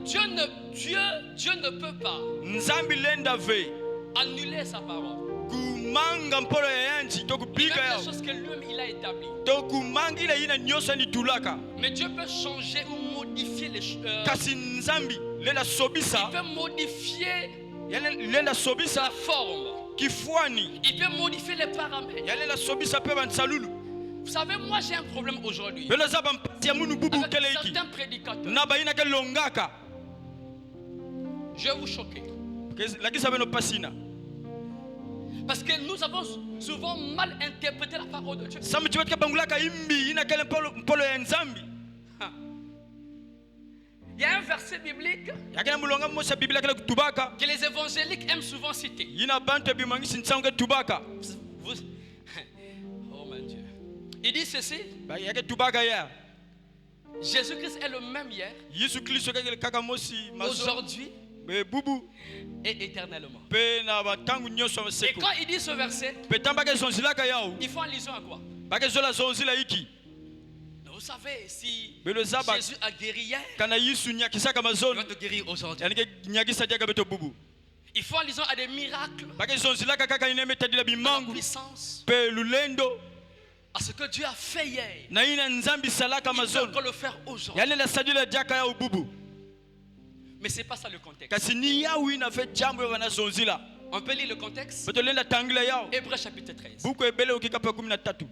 Dieu ne peut pas annuler sa parole. Il y a des choses que lui-même il a établies. Mais Dieu peut changer ou modifier les choses. Il peut modifier la forme. Il peut modifier les paramètres. Vous savez, moi j'ai un problème aujourd'hui avec certains prédicateurs. Je vais vous choquer. Parce que nous avons souvent mal interprété la parole de Dieu. Il y a un verset biblique que les évangéliques aiment souvent citer. Oh mon Dieu. Il dit ceci. Jésus-Christ est le même hier, aujourd'hui pe bubu et éternellement. pe na batangu nyonso Et maseko quand il dit ce verset, pe tamba ke zonzilaka yao il faut allusion à quoi? ba ke zola zonzila iki Vous savez, si pe le zaba Jésus a guéri hier, kana yisu nyakisaka il va mazono te guérir aujourd'hui. yani ke nyakisa diaka beto bubu Il faut allusion à des miracles, ba ke zonzilaka kaka ineme tadila à la bimangu puissance, pe lulendo à ce que Dieu a fait hier. na ina nzambi salaka Il peut mazono encore le faire aujourd'hui. yani la sadila diaka yao bubu Mais ce n'est pas ça le contexte. kasi ni yao ina fe jambo ya wana zonzila On peut lire le contexte. beto lenda tangila yao Hébreux chapitre 13. buku ebele ukika pa 13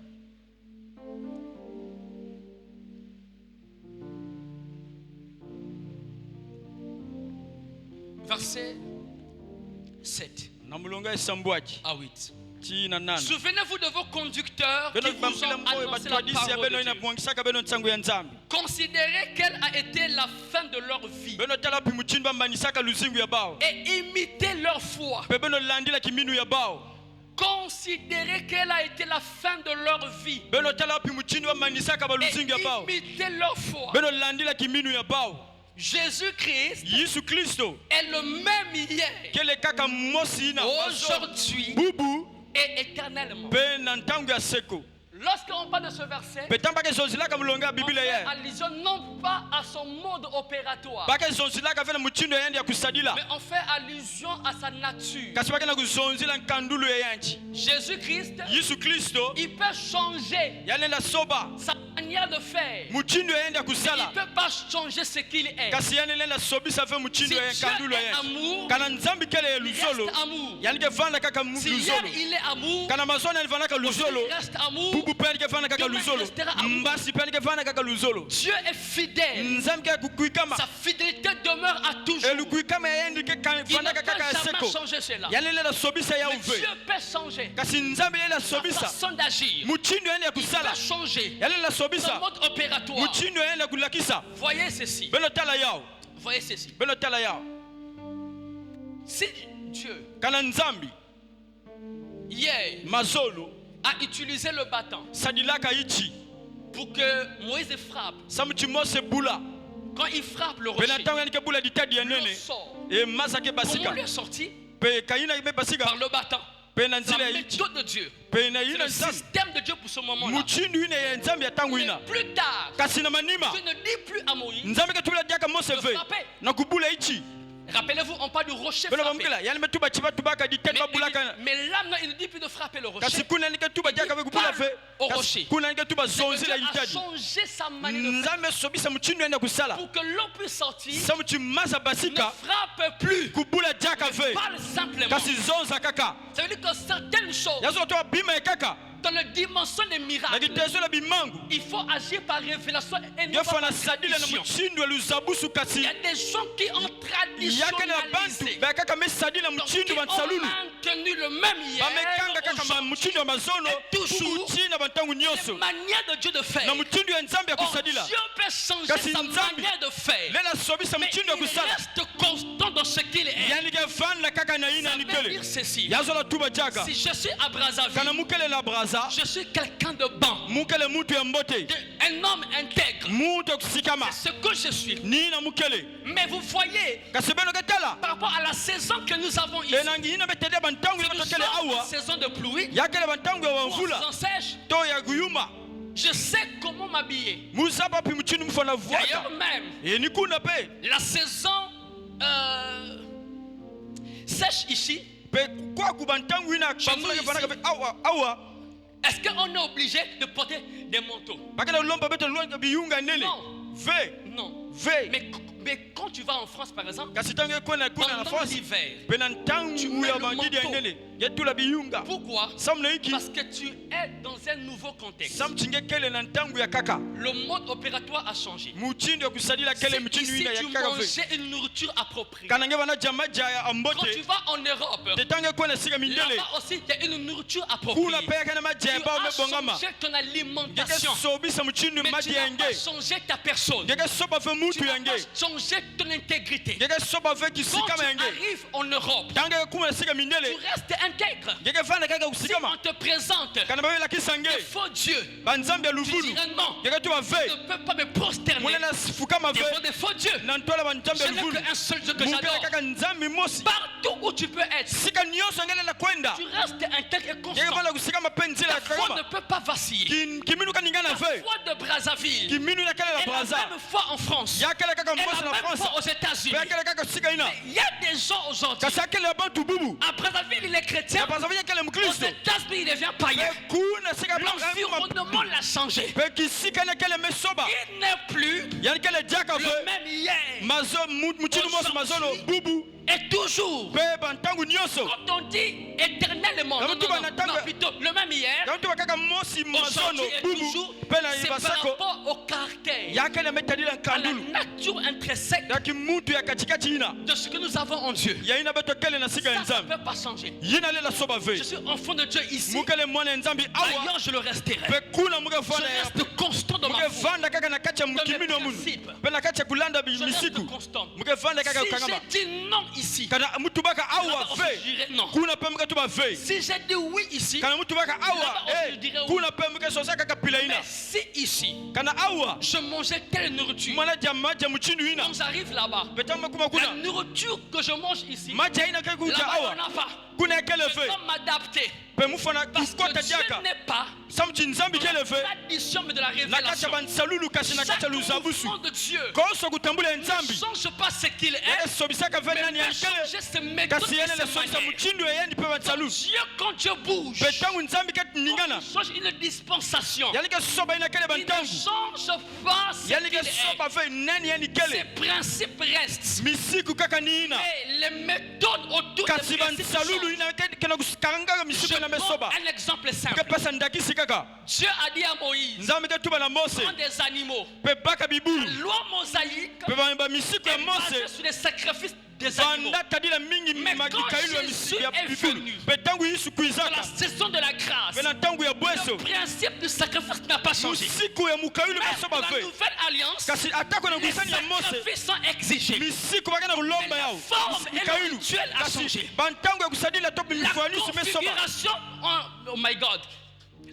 Verset 7 na mulonga esambwaji à 8. ti na nana Souvenez-vous de vos conducteurs qui beno vous bambila ont moyo annoncé la batwadisi ya parole beno de ina Dieu. bwangisaka beno ntango ya nzambi Considérez quelle a été la fin de leur vie beno tala pi muchini bambanisaka luzingu ya bao et imitez leur foi. pe beno landila kiminu ya bao Considérez quelle a été la fin de leur vie beno tala pi muchini bambanisaka et baluzingu ya bao imitez leur foi. beno landila kiminu ya bao Jésus-Christ Yesu Kristo est le même hier, kele kaka mosi na aujourd'hui bubu et éternellement. pe na ntango ya seko Lorsqu'on parle de ce verset, pe tamba ke zonzilaka mulonga ya on biblia fait ye allusion non pas à son mode opératoire, bake zonzilaka fe na muchindo yandi ya kusadila mais on fait allusion à sa nature. kasi bake na kuzonzila nkandulu ye yanchi Jésus-Christ, Yesu Kristo il peut changer yanenda soba sa manière de faire. muchindo yandi ya Il ne kusala peut pas changer ce qu'il est. kasi yanenda sobisa fe muchindo Si ya Dieu nkandulu est ye amour, kana nzambi kele ye il luzolo reste amour. yani ke vanda kaka Si hier luzolo il est amour, kana mazona alivandaka luzolo il reste amour. bubu pe alike vanda kaka Demain, luzolo il restera amour. mbasi pe alike vanda kaka luzolo Dieu est fidèle. nzambi ke kukuikama Sa fidélité demeure à toujours. elukuikama yayandi ke Il ne vanda kaka peut ya jamais seko changer cela. yani lela sobisa ya Mais uve Dieu peut changer kasi nzambi lela sa sobisa façon d'agir. muchindo yandi ya Il kusala peut changer yani lela son sobisa mode opératoire. muchindo yandi ya kulakisa Voyez ceci. beno tala yao Voyez ceci. beno tala yao Si Dieu, kana nzambi hier, mazolo a utilisé le bâton sadilaka ichi pour que Moïse frappe, samuchi mose bula quand il frappe le pe rocher, na ntango yani ke bula ditadi ya l'eau nene sort. e masa ke Comment basika lui est sorti? pe kayina be basika Par le bâton. pe na La nzela ya ichi méthode de Dieu. pe na C'est yina le nzambi système de Dieu pour ce moment-là. muchindu ine ya nzambi ya ntango Mais ina plus tard, kasi na manima Dieu ne dit plus à Moïse. nzambi ke tubila diaka mose De ve frapper. na kubula ichi Rappelez-vous, on parle du rocher beno frappé. bamukela yani be tuba chiba tubaka ditadi babulaka Mais là, non, il ne dit plus de frapper le rocher. kasi kuna nike tuba diaka be kubula ve Au kasi rocher. kuna nike tuba C'est que Dieu zonzila a ditadi changé sa manière de faire nzambe sobisa muchindu yandi ya kusala pour que l'eau puisse sortir. samuchi masa Ne basika frappe plus. kubula diaka ve Parle simplement. kasi zonza kaka Ça veut dire que certaines choses, yazo to bima kaka dans la dimension des na miracles, kiteso la bimangu il faut agir par révélation et non yefa par na sadila na tradition. muchindu ya luzabusu Il kasi y a des gens qui ont yake na bantu traditionnalisé, bakaka mesadila donc qui muchindu ont bansalulu maintenu le même hier, bamekanga kaka aujourd'hui, muchindu ya mazono et toujours kukuchina bantangu les nyonso manières de Dieu de faire. na muchindu ya nzambi ya Or, kusadila Dieu peut changer kasi sa nzambi manière de faire, lela sobisa mais muchindu ya il kusala reste constant dans ce qu'il est. yani ke vanda kaka na Ça ina veut nikele dire ceci. yazola tuba jaga Si je suis à Brazzaville, kana mukele na braza je suis quelqu'un de bon, mukele mutu ya mbote un homme intègre. mutu ya kusikama C'est ce que je suis. ni na mukele Mais vous voyez, kasi beno ketala par rapport à la saison que nous avons ici, enangi ina betede bantangu ya nous batokele sommes en awa saison de pluie, yakele bantangu ya ou en wamvula saison sèche, to ya kuyuma je sais comment m'habiller. musapa pi muchindu mufana D'ailleurs vuata même, e ni kuna pe la saison sèche ici, pe kwa kubantangu ina bambula ke fanaka pe awa est-ce qu'on est obligé de porter des manteaux? bakela lomba beto lwanga biyunga nene Non. ve Non. ve Mais quand tu vas en France, par exemple, kasi tangu kuna na pendant France l'hiver, pe na ntangu Tu mets ya le bangidi ya manteau. nene yetula biyunga pourquoi? samna iki Parce que tu es dans un nouveau contexte. samchinge kele na ntangu ya kaka Le mode opératoire a changé. muchindo ya kusadila kele C'est muchindu ici ina ya tu kaka ve mangeais une nourriture appropriée. kana nge bana jamaja ya Quand tu ambote vas en Europe, te tangu kuna sika mindele là-bas aussi, il y a une nourriture kuna appropriée. pe kana maja ya Tu ba as me bongama changé ton ngeke alimentation. sobisa muchindu Mais tu maji n'as yange pas changé ta personne. ngeke soba fe Tu mutu n'as yange pas changé changer ton intégrité. Ngeke soba ve Quand kisika tu menge. arrives en Europe, Tanga kuma sika tu mindele. restes intègre. Ngeke vanda kaka Si usika ma. on te présente Kana ba la un kisange. faux Dieu, Banzambe tu luvulu. diras non. Ngeke tu va Je ve. ne peux pas me prosterner Mwana na sifuka ma ve. devant des faux dieux. Nantola banzambe Je n'ai luvulu. qu'un seul Dieu que Mukele j'adore. kaka nzambi mosi. Partout où tu peux être, Sika nyonso ngene na kwenda. tu restes intègre et Ngeke constant. vanda kusika mapenzi la Ta foi ne kama. peut pas vaciller. Kiminu kaninga na La ve. foi de Brazzaville Kiminu na kala la est la braza. même foi en France. Ya kala kaka Et mbosi la na même France. foi aux États-Unis. Pe kala kaka sika ina. Il y a des gens aujourd'hui. Kasi kala bantu bubu. À Brazzaville, il est chrétien. Ya Brazzaville kala Aux mkristo. États-Unis, il devient païen. Pe kuna sika L'environnement l'a changé. Pe kisika na kala mesoba. Il n'est plus Yani kala diaka ve. le même hier Mazo muchinu mosi mazolo bubu. et toujours. Pe bantangu nyonso. Quand on dit éternellement, non, non, plutôt le même hier, Yantu bakaka mosi mazono aujourd'hui et bubu. toujours, Pe na c'est par ibasako. rapport au caractère, Ya kala metadila à la nkandulu. nature intrinsèque Ya kimuntu ya katikati ina. de ce que nous avons en Dieu. Ya ina beto kele na sika Ça ne nzambi. peut pas changer. Yina lela soba ve. Je suis enfant de Dieu ici, Mukele mwana nzambi awa. ailleurs je le resterai. Pe kuna muke Je vanda ya. reste constant dans ma Muke foi. vanda kaka na kati ya mukimino munu. Pe na kati ya kulanda Je reste misiku. constant. Muke vanda kaka Si ukangama. j'ai dit non ici, Kana mutu baka awa là-bas, ve. je dirais non. Kuna pe muke tuba ve. Si j'ai dit oui ici, Kana mutu baka awa Là-bas, je dirais oui. kuna pe muke sosa kaka pila ina. mais si ici, Kana awa je mangeais telle nourriture, mwana jama jamu chinu ina. quand j'arrive là-bas, Betama kuma la kuna. nourriture que je mange ici, Maja ina kaka kuja là-bas, on awa. n'a pas. Kuna kele Je ve. dois m'adapter. Pe mufana Parce kukota que Dieu diaka. n'est pas Samchi nzambi dans kele la ve. tradition, mais de la Na kati ya révélation. bansalulu kasi na kati ya Chaque luzabusu. mouvement de Dieu Koso kutambula ne nzambi. change pas ce qu'il Yake est, sobisaka ve mais nani peut ya kele. changer ses méthodes Kasi et yene le ses sobisa manières. muchindu yendi pe bansalu. Dieu, quand Dieu bouge, Betangu nzambi kati quand ningana. il change une dispensation, Yani ke soba ina kele il ne bantangu. change pas ce Yani qu'il ke est. soba ve nani yani Ses kele. principes restent. Misiku kaka ni ina. Mais les méthodes autour Kasi des principes bansalulu changent. ina kena kukaranga Je misiku na prends mesoba. un exemple simple. Ke pesa ndakisi kaka. Dieu a dit à Moïse, Nzambi ke tuba na Mose. prends des animaux. Pe baka La bibulu. loi mosaïque Pe ba misiku ya est basée Mose. sur les sacrifices des animaux. Banda kadila mingi Mais quand magikailu ya Jésus misiku ya est bibulu. venu, Pe tangu Yesu Dans la kuizaka. saison de la grâce, Pe na tangu ya bweso. le principe du sacrifice n'a pas changé. Musiku ya mukailu Même mesoba dans la ve. nouvelle alliance, Kasi atako na les gusani ya Mose. sacrifices sont exigés. Misiku bakana kulomba Mais la yao. forme et le Mikailu. rituel a Kasi changé. bantangu ya kusadila top La mifanisu mesoba. configuration, oh my God,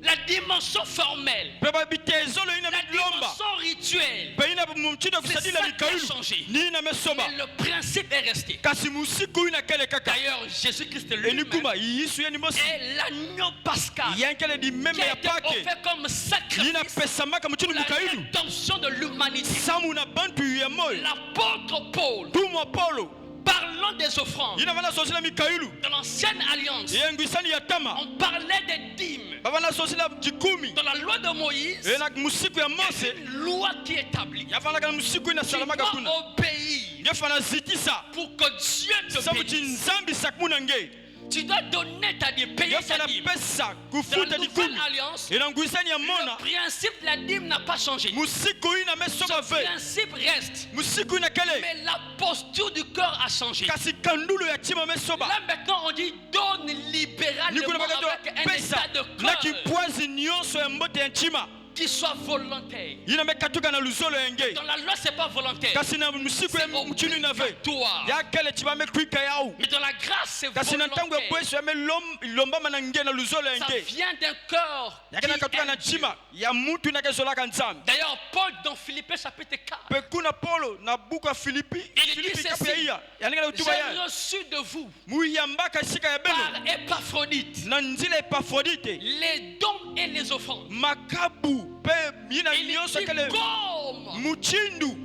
la dimension formelle, Pe ba bitezolo ina la lomba. dimension rituelle, Pe ina mumchido ya kusadila C'est ça qui a mikailu. changé. Ni na mesoba. mais le principe est resté. Kasi musiku ina kele kaka. D'ailleurs, Jésus-Christ Eni lui-même kuma Yesu yani Mose. est l'agneau pascal Yankele di meme qui a ya été pake. offert comme Nina sacrifice pesa maka pour mchinu la mukailu. rédemption de l'humanité. Samu na bantu ya moyo. L'apôtre Paul, Tumo Paulo. parlant des offrandes, Ina vana sosila mikailu. dans l'ancienne alliance, Yenguisani ya tama. on parlait des dîmes. Bavana sosila jikumi. Dans la loi de Moïse, Ena musiku ya Mose. une loi qui établit. Yafana kana musiku ina Tu salamaka kuna. dois obéir Ngefana zitisa. pour que Dieu te Sabu bénisse. nzambi sakmuna nge. Tu dois donner ta dîme, payer ta Ngefana dîme. pesa Dans la kufuta nouvelle dikumi. alliance, Ena nguisani ya mona. le principe de la dîme n'a pas changé. Musiku ina mesoba Ce ve. principe reste. Musiku ina kele. Mais la posture du cœur a changé. Kasi kandulu ya tima mesoba. Là maintenant on dit donne libéralement Nikuna avec bakato un pesa. état de Na cœur kipwazi nyonso ya mbote ya nchima. qui soit volontaire. Ina mekatuka na luzolo ya nge. Dans la loi c'est pas volontaire. Kasi na musiku ya C'est mchinu ina ve. obligatoire. Ya kele chiba me kwika yao. Mais dans la grâce c'est Kasi na tangu ya volontaire. bweso ya me lomba manange na luzolo ya Ça nge. vient d'un cœur qui Yakena katuka na aime Dieu. chima ya mutu na kesolaka nzambi. D'ailleurs Paul dans Philippiens chapitre 4, Pe kuna Paulo na buku ya Filipi. Il dit Filipi ceci. kapu ya iya. Yaninga na utuba j'ai ya. reçu de vous Muyambaka sika ya beno. par Épaphrodite Na nzila Epafrodite. les dons et les offrandes. Makabu pe yina Il nyonso dit kele comme muchindu.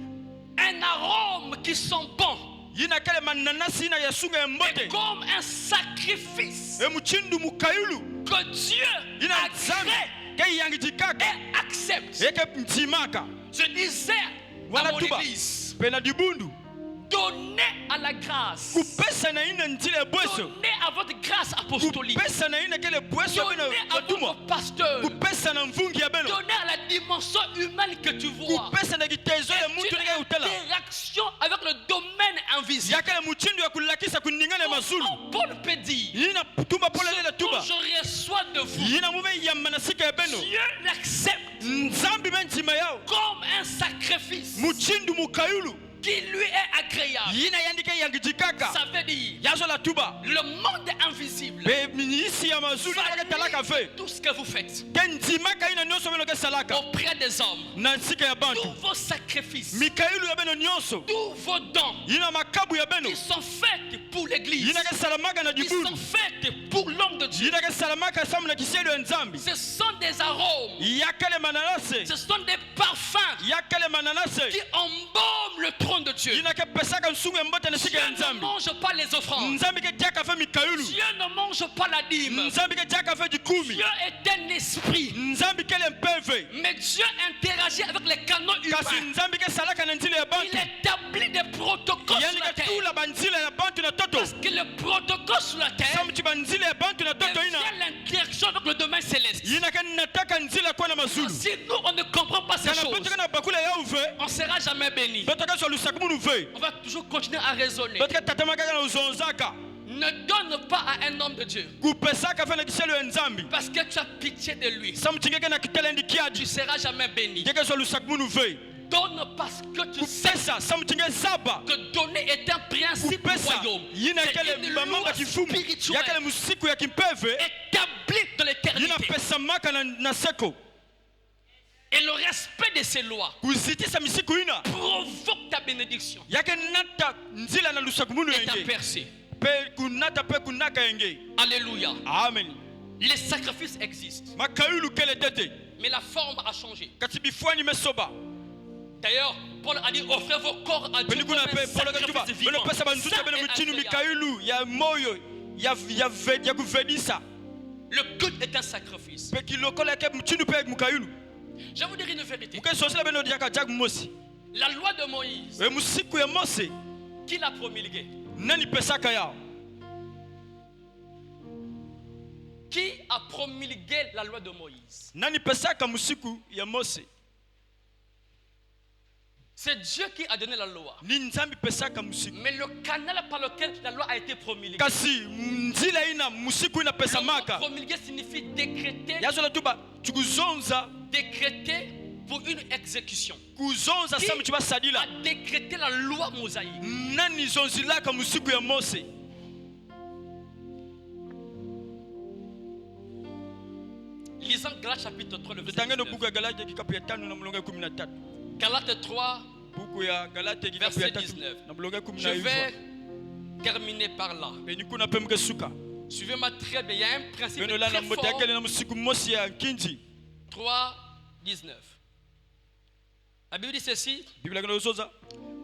un arôme qui sent bon Yina kele mananasi na yasunga ya et mbote. comme un sacrifice E muchindu mukayulu. que Dieu Yina a nzambi. créé Ke yangi jikaka. et accepte. Eke mtimaka. Je disais à Wana mon tuba. église, Pe na dibundu. donnez à la grâce, Kupesa na ina nzila ya bweso. donnez à votre grâce apostolique, Kupesa na ina kele bweso ya beno. donnez à Watumwa. votre pasteur, Kupesa na mvungi ya beno. donnez à la dimension humaine que tu vois. Kupesa na kitezo ya Et mutu tu nega as utala. interaction avec le domaine invisible. Yakele muchindu ya kulakisa kuningana ya mazulu. Comment Paul peut dire, Yina tumba pola lela ce dont tuba. je reçois de vous, Yina mume yamana sika ya beno. Dieu l'accepte Nzambi mentima yao. comme un sacrifice Muchindu mukayulu. qui lui est agréable. yina yandike yangijikaka Ça veut dire yazo la tuba le monde invisible be minisi ya mazulu va na talaka fe lire tout ce que vous faites kentimaka ina nyonso beno ke salaka auprès des hommes. na nsika ya bantu Tous vos sacrifices, mikailu ya beno nyonso tous vos dons, yina makabu ya beno ils sont faits pour l'église. yina ke salamaka na Ils dibulu sont faits pour l'homme de Dieu. yina ke salamaka samu na kiselu ya nzambi Ce sont des arômes, yakale mananase ce sont des parfums yakale mananase qui embaument le trône de Dieu. yina ke pesaka nsungu ya mbote na Dieu sika ya ne nzambi mange pas les offrandes. nzambi ke diaka fe mikailu Dieu ne mange pas la dîme. nzambi ke diaka fe dikumi Dieu est un esprit. nzambi kele mpeve Mais Dieu interagit avec les canons kasi humains. nzambi ke salaka na nzila ya Il bantu établit des protocoles sur yani la ke terre. tula banzila ya bantu na toto Parce que le protocole sur la terre samuti banzila ya bantu na toto ina devient l'interaction avec le domaine céleste. yina ke nataka nzila kwa na mazulu Si nous, on ne comprend pas ces kana choses, betaka na bakula ya uve on ne sera jamais béni. betaka so lusaku munu ve On va toujours continuer à raisonner. betaka tatamaka na uzonzaka Ne donne pas à un homme de Dieu. kupesaka fe na kiselu ya nzambi Parce que tu as pitié de lui. samutingeke na kitelendi Tu kiadi ne seras jamais béni. ngeke so lusaku munu ve Donne parce que tu sais kupesa samutinge zaba que donner est un principe du kupesa royaume. yina C'est kele une mambo loi ya kifumu spirituelle yakele musiku ya kimpeve établie de l'éternité. yina pesa maka na seko Et le respect de ces lois kuzitisa misiku ina provoque ta bénédiction yake nata nzila na lusaku munu et ta yenge percée. pe kunata pe kunaka yenge Alléluia. amen Les sacrifices existent, makayulu kele tete mais la forme a changé. kati bifwani mesoba D'ailleurs, Paul a dit offrez vos corps à Dieu peni comme kuna un pe polo katuba sacrifice beno vivant. pesa banzuta Saint beno et mutinu agréable. mikayulu ya moyo ya kuvedisa Le culte est un sacrifice. pe kilokola yake mutinu pe mukayulu Je vais vous dire une vérité. muke sosila beno diaka jak mosi La loi de Moïse, e musiku ya mose qui l'a promulguée? nani pesaka ya Qui a promulgué la loi de Moïse? nani pesaka musiku ya mose C'est Dieu qui a donné la loi. ni nzambi pesaka musiku Mais le canal par lequel la loi a été promulguée. kasi nzila ina musiku ina pesa Le mot maka promulguer signifie décréter, yazola tuba tukuzonza décréter pour une exécution. kuzonza Qui samu chibasadila a décrété la loi mosaïque? nani zonzilaka musiku ya mose Lisons Galates chapitre 3, le verset tutangendo 19. buku ya galate kikapu ya 5 na mlongo ya 13 Galates 3, buku ya galate kikapu ya Verset 3 19. na mlongo ya je 11 vais terminer par là. peni kuna pe mke suka Suivez-moi très bien. Il y a un principe beno la na très mbote fort. yakele na musiku mosi ya kinji 3, 19. La Bible dit ceci. biblia kana usoza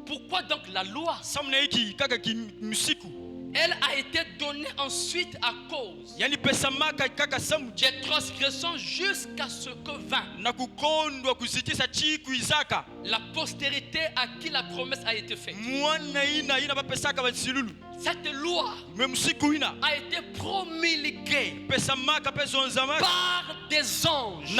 Pourquoi donc la loi, samna hiki kaka ki musiku elle a été donnée ensuite à cause yani pesa maka kaka samu des transgressions jusqu'à ce que vint na kukondwa kuzitisa chiku izaka la postérité à qui la promesse a été faite. mwana ina bapesaka bansilulu Cette loi me musiku ina a été promulguée pesa maka pe zonzama par des anges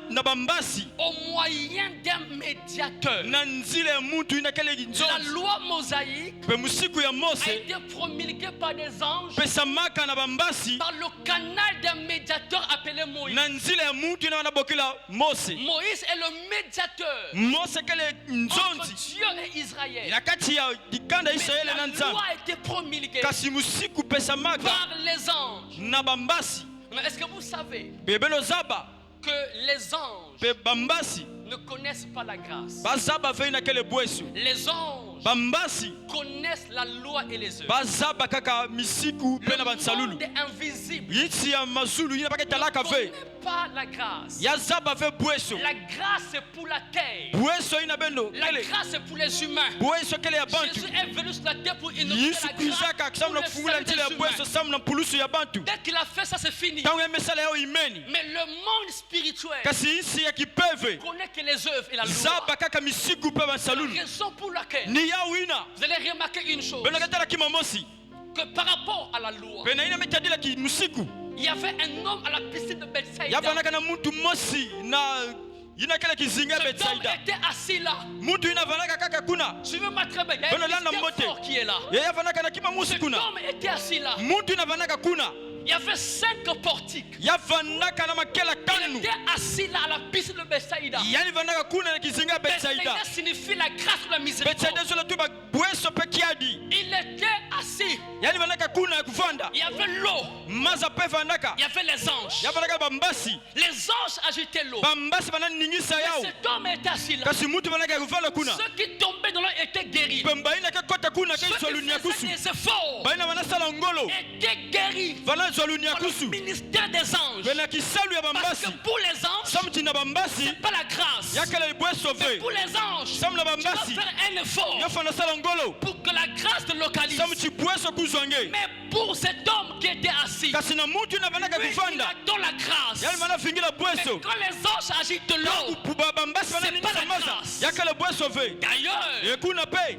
na bambasi au moyen d'un médiateur. na nzila ya mutu ina kele La nzonzi loi mosaïque pe musiku ya a mose été promulguée par des anges pesa maka na bambasi par le canal d'un médiateur appelé Moïse. na nzila ya mutu ina banabokela mose Moïse est le médiateur mose kele entre nzonzi Dieu et Israël. na kati ya dikanda ya Mais israele na la nzambe loi a été promulguée kasi musiku pesa maka par les anges. na bambasi Mais est-ce que vous savez bebelo zaba que les anges pe bambasi ne connaissent pas la grâce? bazaba vei na kele bwesu Les anges bambasi connaissent la loi et les œuvres. bazaba kaka misiku pe na Le bansalulu monde invisible yitsi ya mazulu yina ne baketalaka ve connaît pas la grâce. ya zaba ve bweso La grâce c'est pour la terre. bweso ina beno La kele grâce c'est pour les humains. bweso kele ya bantu Jésus est venu sur la terre pour inaugurer yesu la kuzaka grâce akisamu pour na le kufungula salut njila ya des bweso humains. samu na mpulusu ya bantu Dès qu'il a fait ça, c'est fini. tangu ya misala yao imeni Mais le monde spirituel kasi insi ya kipeve connaît que les œuvres et la loi. zaba kaka misiku pe La bansalulu raison pour laquelle ni yao ina vous allez remarquer une chose, beno ketala kimamosi que par rapport à la loi, pe na ina metadila ki musiku il y avait un homme à la piscine de Bethsaïda. yavanaka na mutu mosi na yina kele kizinga Cet homme betsaida était assis là. mutu ina vanaka kaka kuna Suivez-moi très bien. Il y a Beno un landa mystère mote. fort qui est là. yeye avanaka na kimamusi Cet kuna homme était assis là. mutu ina vanaka kuna Il y avait 5 portiques. yavandaka na makela Il tano était assis là à la piscine de Bethsaïda. yani vandaka kuna na kizinga Betsaïda. Bethsaïda signifie la grâce de la miséricorde. Betsaïda zola tu bagweso pe kiadi Il était assis. yani vandaka kuna ya kuvanda Il y avait l'eau. maza pe vandaka Il y avait les anges. yavandaka bambasi Les anges agitaient l'eau. bambasi bananingisa Et yao cet homme était assis là. kasi mutu vandaka ya kuvala kuna Ceux qui tombaient dans l'eau étaient guéris. pe mbaina ke kota kuna ke Ceux zwa qui lunia kusu faisaient des efforts baina banasala ngolo étaient guéris. vana zwa lunia Par le kusu ministère des anges. pena kisalu ya Parce bambasi que pour les anges, samti na bambasi c'est pas la grâce. yakala libwe Mais sauve pour les anges, sam na tu dois bambasi faire un effort yofa nasala ngolo pour que la grâce te localise. samti bweso kuzwange Mais pour cet homme qui était assis, kasi na mutu na vandaka lui, il kuvanda attend la grâce. yani mana vingila Mais bweso quand les anges agitent de l'eau, bambasi c'est pas bananingisa la maza grâce. yakala bwe sauve d'ailleurs, ekuna pe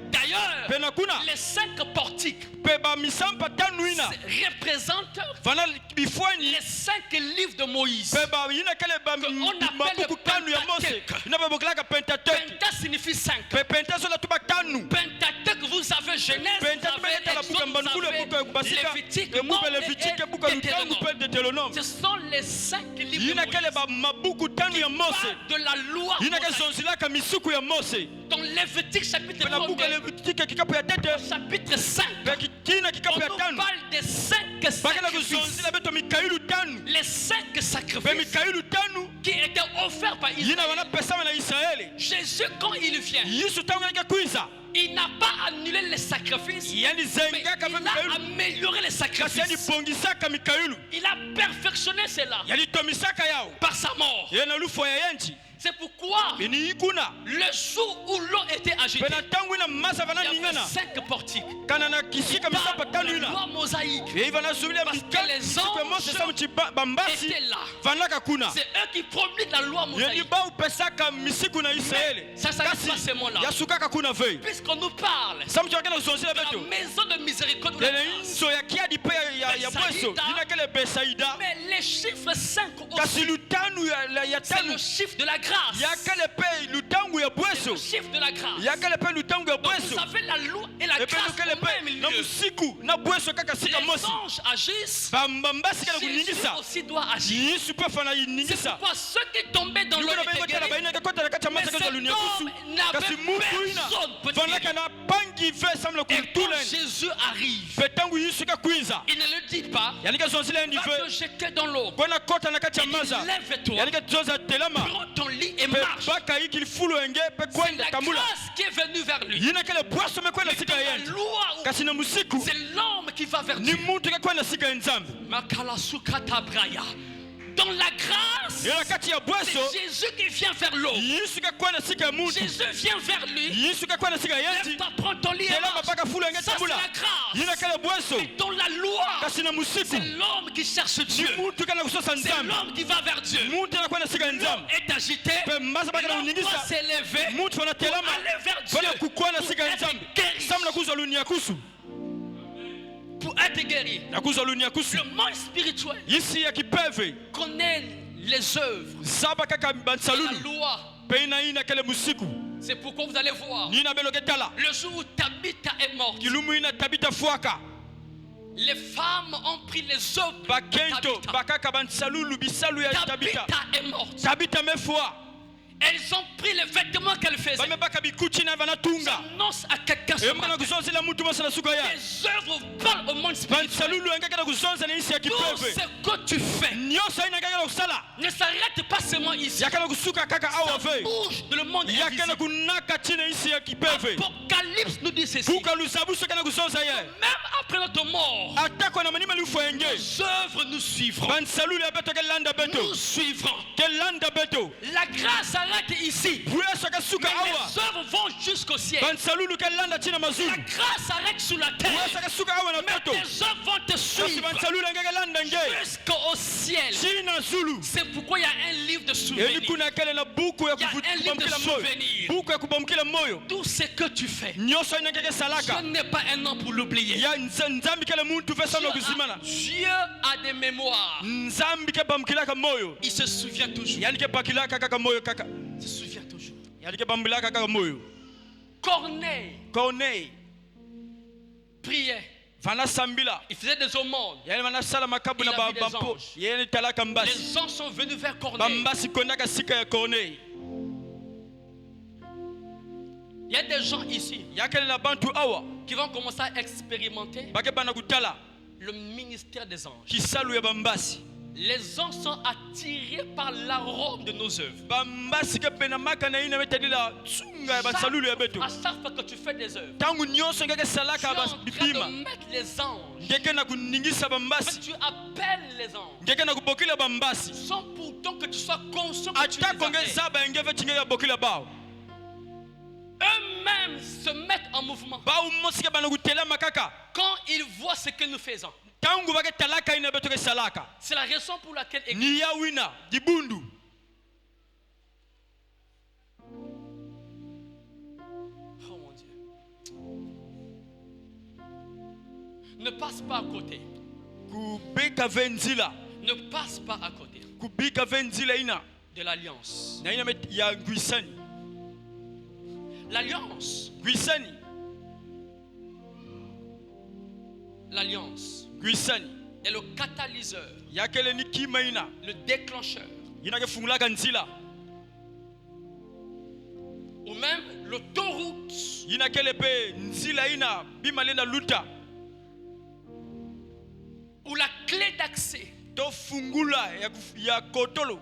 pena kuna les 5 portiques pe bamisampa tanuina représentent vana bifwani les 5 livres de Moïse. pe bayina kele On appelle mabuku le tanu ya Mose Pentateuque. ina babokelaka pentateuque Penta signifie 5. pe penta sola tuba tanu Pentateuque, vous avez Genèse, vous penta avez tubayetala buka Exode, vous mbanukulu ebuka avez ekubasika Lévitique, ebuka Nombre levitike et ebuka lutangu Deutéronome. pe deutéronome Ce sont les 5 livres de yina kele Moïse mabuku tanu ya Mose parlent de la loi yina ke mosaïque. zonzilaka misuku ya Mose Dans Lévitique chapitre pe na buka 1, levitike kikapu ya tete chapitre 5, pe kitina on kikapu ya nous tanu parle des 5 bakela sacrifices. kuzonzila beto mikailu tanu Les 5 pe sacrifices mikailu tanu qui étaient offerts par yina Israël. banapesama na Israeli Jésus, quand il vient, Yesu tangu yake kuiza il n'a pas annulé les sacrifices, yani mais zengaka pe il a mikailu amélioré les kasi yani sacrifices. bongisaka mikailu Il a perfectionné cela yani tomisaka yao par sa mort. yena lufu ya yenchi C'est pourquoi ini ikuna le jour où l'eau était agitée, pena tangu ina masa il y avait vananingana 5 portiques. kana na kisika misapa Par tanu la ina loi mosaïque, ye vanasubilia Parce que mikailu les siku ya Mose anges samu bambasi étaient là. vanaka kuna C'est eux qui promulguent la loi yeni mosaïque. ba upesaka misiku na Israeli Ça s'arrête pas ces mots-là. yasukaka kuna ve Puisqu'on nous parle samu chakela zonzila de la beto maison de miséricorde, ou la yene grâce. inso ya kiadi pe ya bweso Betsaïda. yina kele Betsaïda Mais les chiffres 5 kasi aussi, lutanu ya c'est tanu le chiffre de la grâce. yakele pe lutangu ya C'est bweso le chiffre de la grâce. yakele pe lutangu ya Donc vous bweso savez, la loi et la grâce epelukele au même pe na lieu. musiku na bweso kaka sika Les Mose anges agissent, bambambasi kala Jésus kuningisa aussi doit agir. yesu pe fana C'est yiningisa pourquoi ceux qui tombaient dans l'eau lukuna étaient baikotala guéris. bainaka kotala kati ya Mais masa cet kaza lunia kusu homme kasi n'avait mutu ina personne pour vanaka guérir. na pangi ve samla Et quand kultula Jésus arrive, pe tangu yesu ka kuiza il ne le dit pas, yanika zonzila yendi va te ve jeter dans l'eau. kona kota na kati ya Il dit, maza lève-toi, yanika zoza telama prends ton lit et pe marche. baka iki lifulu enge pe C'est kwenda la tambula grâce qui est venue vers lui. yina kele bwaso mekwenda Dans sika la yendi loi, kasi na musiku c'est l'homme qui va vers ni Dieu. muntu kekwenda sika ya nzambe Makalasukata braya. Dans la grâce, yela kati ya bweso c'est Jésus qui vient vers l'eau. yesu kekwenda sika ya muntu Jésus vient vers lui. yesu kekwenda sika ya yendi Lève-toi, prends ton lit et telama marche. mpaka fulu enge Ça, c'est tambula la grâce. yina kele bweso Mais dans la loi, kasi na musiku c'est l'homme qui cherche ni Dieu. muntu kana kusosa C'est nzambe l'homme qui va vers Dieu. muntu anakwenda sika ya L'homme nzambe est agité. pe masa bakana L'homme doit kuningisa s'élever muntu fana pour telama aller vers fana Dieu. kukwana Pour sika ya être nzambe guéri. samla kuzwa lunia kusu Pour être guéri. na kuzwa lunia kusu Le monde spirituel isi ya kipeve connaît les œuvres zaba kaka et la bansalulu loi. pe ina ina kele musiku C'est pourquoi vous allez voir. nina beloke tala Le jour où Tabitha est morte, kilumu ina tabita fuaka les femmes ont pris les œuvres de bakento Tabitha. bakaka bansalulu bisalu ya tabita Tabitha est morte. tabita mefua Elles ont pris les vêtements qu'elle faisait. bamebaka bikuchi na vanatunga J'annonce à quelqu'un ce emana matin. kuzonzela mutu masala suka ya Les œuvres parlent au monde spirituel. bansalulu engekela kuzonza na isi ya Tout kipeve ce que tu fais nyonso aina engekela kusala ne s'arrête pas seulement ici. yakela kusuka kaka awa Ça ve bouge dans le monde yakela invisible. kunaka china isi ya kipeve Apocalypse nous dit ceci. buka lusabuso kena kuzonza ye Même après notre mort, atako na manima lufu enge les œuvres nous suivront. bansalulu ya beto kelanda beto Nous suivrons. kelanda beto La grâce s'arrête ici. bweso kasuka Mais awa les œuvres vont jusqu'au ciel. bansalulu kelanda china La mazulu grâce s'arrête sur la terre. bweso kasuka awa na Mais beto tes œuvres vont te kasi suivre bansalulu enge kelanda nge jusqu'au ciel. china zulu C'est pourquoi il y a un livre de souvenirs. eli kuna kele na buku ya Il y a un livre de kubamkila moyo souvenirs. buku ya kubamkila moyo Tout ce que tu fais, nyonso aina ngeke je salaka n'ai pas un an pour l'oublier. ya nzambi kele muntu fe sana kuzimana Dieu a des mémoires. nzambi ke bamkilaka moyo Il se souvient toujours. yani ke bakilaka kaka moyo kaka Il se souvient toujours. yani ke bambilaka kaka moyo Corneille Corneille priait. fana sambila Il faisait des aumônes. yani manasala makabu Il na a vu des bampo anges. yeni talaka mbasi Les anges sont venus vers Corneille. bambasi kondaka sika ya Corneille. Il y a des gens ici yakele na bantu awa qui vont commencer à expérimenter bake bana kutala le ministère des anges. kisalu ya bambasi. Les anges sont attirés par l'arôme de nos œuvres. Bambasi ke pena maka na ina metadila tsunga ya basalulu ya beto À chaque fois que tu fais des œuvres, tangu nyonso ngeke tu es salaka en train bibima de mettre les anges. ngeke na kuningisa En fait, bambasi tu appelles les anges ngeke na kubokila bambasi sans pourtant que tu sois conscient que tu les ata konge appelles. zaba ngeve chingeka bokila bao Eux-mêmes se mettent en mouvement bao mosike bana kutela makaka quand ils voient ce que nous faisons. tangu bake talaka ina beto ke salaka C'est la raison pour laquelle ni ya wina dibundu. oh mon Dieu, ne passe pas à côté. Kubika venzila Ne passe pas à côté kubika venzila ina de l'alliance. na ina met ya guisani L'alliance, guisani l'alliance guisani est le catalyseur, yakele ni kima ina le déclencheur, ina ke fungulaka nzila ou même l'autoroute ina kele pe nzila ina bimalenda luta ou la clé d'accès. to fungula ya kotolo.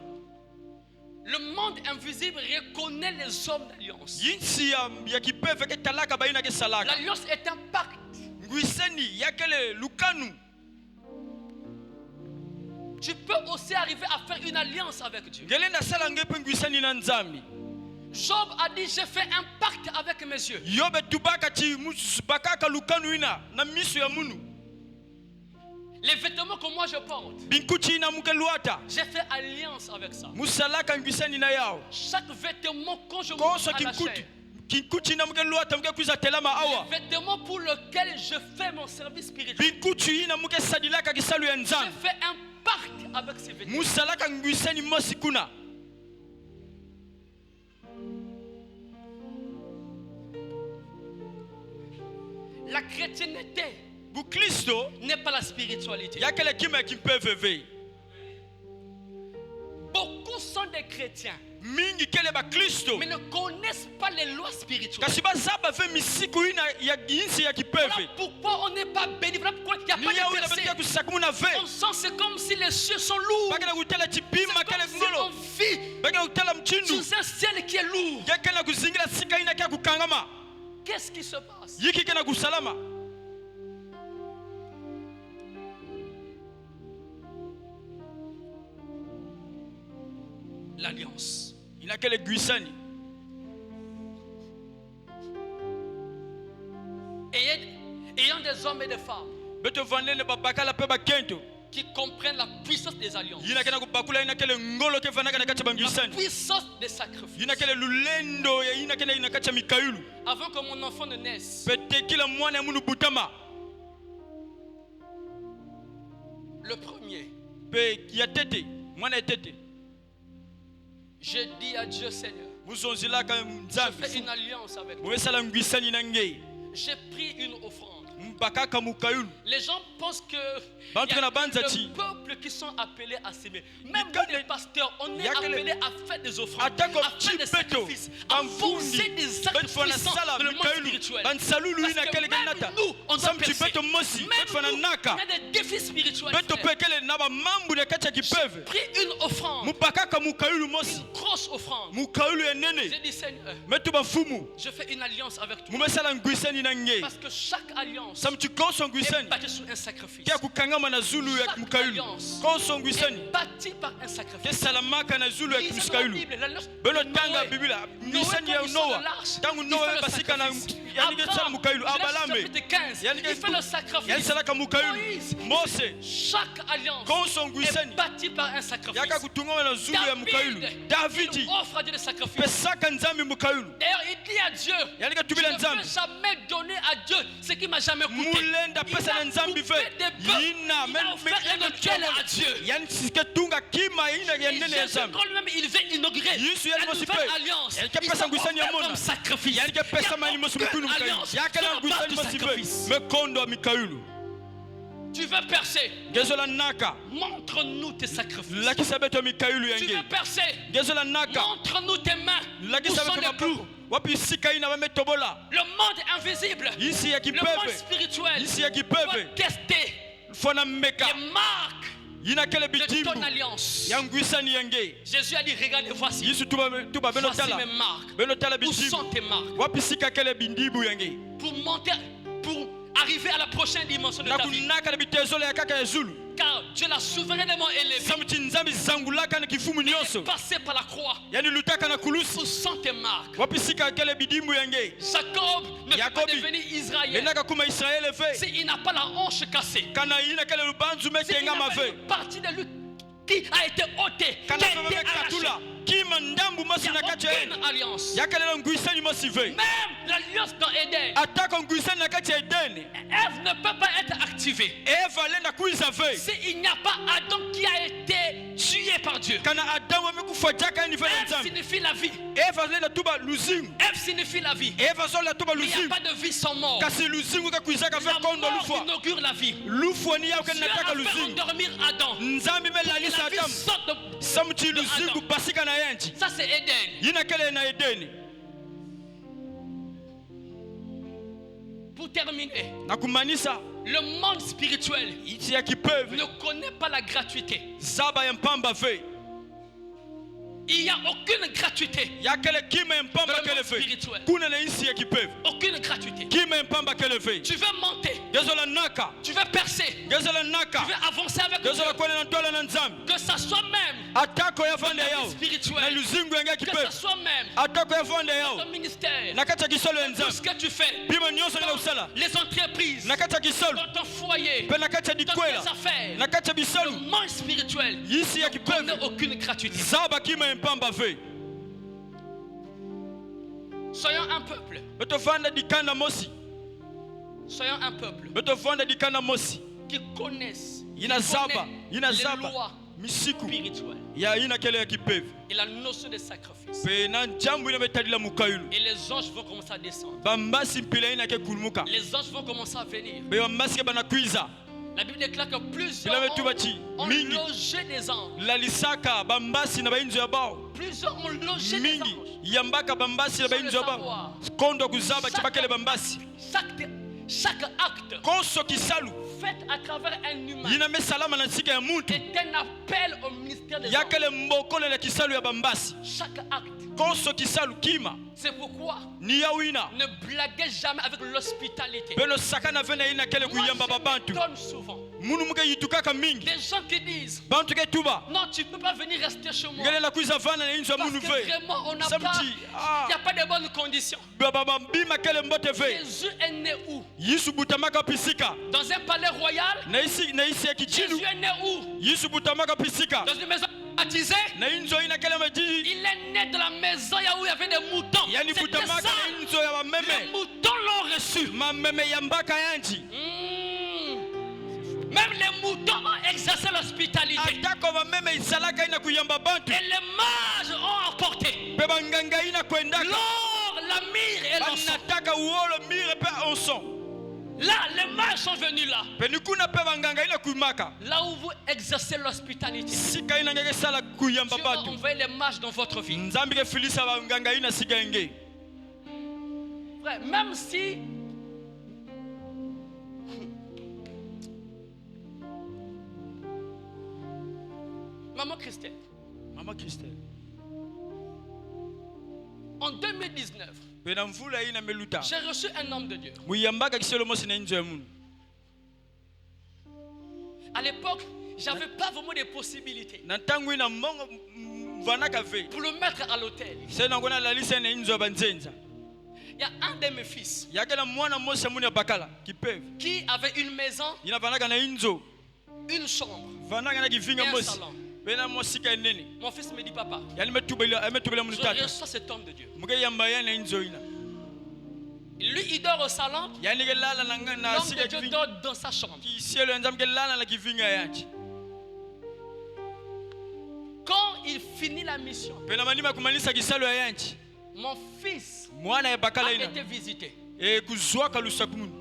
Le monde invisible reconnaît les hommes d'alliance. Yinsi ya kipeve ke talaka baina ke salaka L'alliance est un pacte. nguisani yakele lukanu. Tu peux aussi arriver à faire une alliance avec Dieu. Ngelenda sala ngepe nguisani na nzambi. Job a dit, j'ai fait un pacte avec mes yeux. Yobe tubaka ti bakaka lukanu ina na misu ya munu. Les vêtements que moi je porte, Binkuchi ina muke luata. j'ai fait alliance avec ça. Musalaka nguisani na yao. Chaque vêtement quand je Koso monte à la kinkuti. chair, Kinkuchi ina muke luata muke kuza telama awa. les vêtements pour lesquels je fais mon service spirituel, Binkuchi ina muke sadilaka kisalu ya j'ai nzambi. fait un pacte avec ces vêtements. Musalaka nguisani mosi kuna. La chrétienté Bukristo n'est pas la spiritualité. yakele kima kimpeveve. Beaucoup sont des chrétiens, Mingi kele ba Kristo. mais ne connaissent pas les lois spirituelles. Kasi bazaba ve misiku ina ya insi ya Voilà kipeve. pourquoi on n'est pas béni. Voilà pourquoi il n'y a Ni pas ya de wina verset. betia kusakumuna ve. On sent c'est comme si les cieux sont lourds. Bakela kutela C'est chipima kele comme si on ngolo. vit Bakela kutela mchindu. sous un ciel qui est lourd. Yakela kuzingira sika ina kia kukangama. Qu'est-ce qui se passe? Yiki kena kusalama. L'alliance. Ina kele guisani. Ayant des hommes et des femmes Beto vanene babakala pe bakento. qui comprennent la puissance des alliances, Yina kena kubakula ina kele ngolo ke vanaka na kacha la banguisani. puissance des sacrifices. Yina kele lulendo ya ina kena ina kacha mikayulu. Avant que mon enfant ne naisse, Pete kila mwana ya munu butama. le premier, Pe ya tete. Mwana ya tete. j'ai dit à Dieu, Seigneur, Musonzilaka je nzambi. fais une alliance avec toi. Mwesala nguisani na ngei. J'ai pris une offrande. Mbakaka mukayulu. Les gens pensent que Bantu il y a na banzati. le peuple qui sont appelés à s'aimer. Même Mikane- nous les pasteurs, on est Yakele- appelés à faire des offrandes, Atako à faire des chipeto. sacrifices, à forcer des actes Betfana puissants sala dans le monde mikayulu. spirituel. Bansalulu ina Parce que kele ganata. même nous, on doit Sam percer. chipeto mosi. Même Betfana nous, naka. il y a des défis spirituels. Beto frère. pe kele naba mambu na kacha kipeve. Pris une offrande, Mubakaka mukayulu mosi. une grosse offrande. Mukayulu J'ai enene. dit, Seigneur, Metu bafumu. je fais une alliance avec toi. Mumesala nguisani na ngei. Parce que chaque alliance Sam chikoso est nguisani. bâtie sur un sacrifice. Kia kukangama na zulu ya Chaque mukayulu. alliance Koso nguisani. est bâtie par un sacrifice. Ke salamaka na zulu ya Lisez dans la mukayulu. Bible, l'alliance Beno de tanga Noé. biblia. Noé, Nisani ya quand il sort Noah. de l'arche, Tangu il Noah fait le basika na sacrifice. yani ke sala Abraham, mukayulu Genèse abalame. chapitre 15, Yani il fait le Yani sacrifice. salaka mukayulu. Moïse, Mose. chaque alliance Koso est nguisani. bâtie par un sacrifice. Yaka kutungama na zulu ya mukayulu. David, Davidi. il offre à Dieu des sacrifices. Pesaka nzambi mukayulu. D'ailleurs, il dit à Dieu, Yani ke je tubila ne nzambi. peux jamais donner à Dieu ce qui m'a jamais coûté. Mulenda Il pesa na a nzambi coupé fe. des bœufs. Yina Il a offert un autel à Dieu. Yani siketunga kima ina ya Et nene ya Jésus, nzambi. quand lui-même il veut inaugurer Yesu la yali nouvelle mosipe. alliance, Yali ke il pesa s'est ngwisani ya offert mona. comme sacrifice. Yani ke pesa mali mosi mukunu mukayulu. Alliance Yakala sur la base ngwisani du mosipe. sacrifice. Mekondo mikayulu. Tu veux percer. Gezola naka. Montre-nous tes sacrifices. Lakisa beto mikayulu Tu yange. veux percer. Gezola naka. Montre-nous tes mains. Où Lakisa sont beto les clous? wapi sika ina wametobola. Le monde invisible. Ici ya Le monde kipeve. spirituel. Ici ya Faut kipeve. tester Fona meka. les marques Yina kele de bitimbu. ton alliance. Yanguisani yange. Jésus a dit, regardez, voici. Yesu tuba Voici benotala. mes marques. Benotala Où sont bitimbu. tes marques? Wapi sika kele bindibu yange. Pour monter, pour arriver à la prochaine dimension de ta vie. Nakunaka na bitezola ya kaka ya Zulu. Car Dieu l'a souverainement élevé. Samuti nzambi zangulaka na kifumu Il est nyonso. passé par la croix. Yani lutaka na Où kulusi. sont tes marques? Wapi sika kele bidimbu yange. Jacob ne peut pas Jacobi. devenir Israël Lenaka kuma Israël fe. s'il n'a pas la hanche cassée. Kana yina kele lubanzu S'il metenga n'a pas mave. une partie de lui qui a été ôtée, qui Kana a été feme katula. arrachée. Kima ndambu Il masi n'y na a kati ya aucune alliance. yakele na nguisani masi ve. Même l'alliance dans Éden, Ataka nguisani na kati ya Edeni. Ève ne peut pas être activée Eva lenda kuiza ve. s'il n'y a pas Adam qui a été tué par Dieu. Kana Adamu amekufa jaka ni vele Ève nzambi. signifie la vie. Eva lenda tuba luzingu. Ève signifie la vie. Eva zola tuba Il n'y a luzingu. pas de vie sans mort. Kasi luzingu ka kuizaka fe La kondo mort lufwa. inaugure la vie. Lufwa ni yao Dieu kena a taka fait luzingu. endormir Adam. Nzambi Pour que melalisa la vie Adamu. sorte de... Samuti luzingu Adam. basika na yanji. Ça c'est Éden. Yina kele na Edeni. Pour terminer, Na kumanisa le monde spirituel iti ya kipeve. ne connaît pas la gratuité. Zaba ya mpamba fe. Il n'y a aucune gratuité. Ya kele kima ya mpamba Dans le kele monde fe. spirituel. Kuna na isi ya kipeve. Aucune gratuité. Kima ya mpamba kele fe. Tu veux monter, Gezola naka. tu veux percer, Gezola tu naka. veux avancer avec Dieu. Gezola kwenda na ntola na nzambi. Que ça soit même Atako ya dans vande ta vie yao. Na spirituelle, luzingu ya que kipeve. ça soit même Atako ya vande dans yao. ton ministère, Na kati ya kisolo ya tout nzambi. ce que tu fais, Bima nyonso ngela usala. les entreprises, Na kati ya kisolo. dans ton foyer, Pe na kati ya dans dikwela. tes affaires, Na kati ya le bisolo. monde spirituel Isi ya ne connaît kipeve. aucune gratuité. Zaba kima ya mpamba fe. Soyons un peuple. Betovanda dikanda mosi. Soyons un peuple Betovanda dikanda mosi. qui connaissent, Ina qui zaba. connaît Ina les zaba. lois Misiku. spirituelles Ya ina kele ya kipeve. et la notion de sacrifice. Pe na jambu ina metadila mukayulu. Et les anges vont commencer à descendre. Bambasi mpila ina ke kulmuka. Les anges vont commencer à venir. Be bambasi ke bana kuiza. La Bible déclare que plusieurs Bila wetu bachi. ont Mingi. logé des anges. La lisaka bambasi na bainzo ya bao. Plusieurs ont logé des Mingi. anges. Yambaka bambasi na bainzo ya bao. Kondo kuzaba chibakele bambasi. Chaque acte Konso kisalu. fait à travers un humain Yina me salama na sika ya muntu. est un appel au ministère des anges. Yakele mbokole na kisalu ya bambasi. Chaque acte. Konso kisalu kima. C'est pourquoi Ni ya wina. ne blaguez jamais avec l'hospitalité. Beno sakana vena ina kele Moi, kuyamba je babantu. m'étonne souvent. Munu muke yitukaka mingi. Des gens qui disent Bantu ke tuba. non, tu ne peux pas venir rester chez moi. Ngele la kuiza vana na inzo Parce munu que ve. vraiment, on n'a Ça me pas. dit, Il n'y a pas de bonnes conditions. Baba bima kele mbote ve. Jésus est né où? Yisu butamaka pisika. Dans un palais royal? Na isi ya kichinu. Jésus est né où? Yisu butamaka pisika. Dans une maison baptisée? Na inzo ina kele majiji. Il est né dans la maison où il y avait des moutons. Yani C'était butamaka ça. na inzo ya Les meme. moutons l'ont reçu. Mameme yambaka yanji. Même les moutons ont exercé l'hospitalité. Atako bameme isalaka ina kuyamba bantu. Et les mages ont apporté Pe banganga ina kwendaka. l'or, la myrrhe et l'encens. Banataka uolo mire pe onson. Là, les mages sont venus là. Pe nikuna pe banganga ina kuimaka. Là où vous exercez l'hospitalité. Sika ina ngeke sala kuyamba Dieu va bantu. envoyer les mages dans votre vie. Nzambi ke filisa banganga ina sika enge. Frère, même si Maman Christelle, Mama Christelle. en 2019, Pe na mvula ina meluta. j'ai reçu un homme de Dieu. Muyambaka kiselo mosi na inzo ya munu. À l'époque, j'avais pas vraiment de possibilités Na tangu ina mongo vanaka ve. pour le mettre à l'hôtel. Sena ngona lalisa na inzo ya banzenza. Il y a un de mes fils Yakela mwana mosi muni ya bakala kipeve. qui avait une maison, Ina vanaka na inzo. une chambre Vanaka na kivinga et un mosi. salon. Bena mosika nene. Mon fils me dit, papa, Yani metubela munu je tata. reçois cet homme de Dieu. Muke yamba yana inzo ina. Lui, il dort au salon. Yani ke lala na na L'homme sika de Dieu kivinga. dort dans sa chambre. Kisielo nzambe ke lala na kivinga yanchi. Quand il finit la mission, Pena manima kumalisa kisalo ya yanchi. mon fils Mwana ya bakala a ina. été visité. E kuzwaka lusaku munu.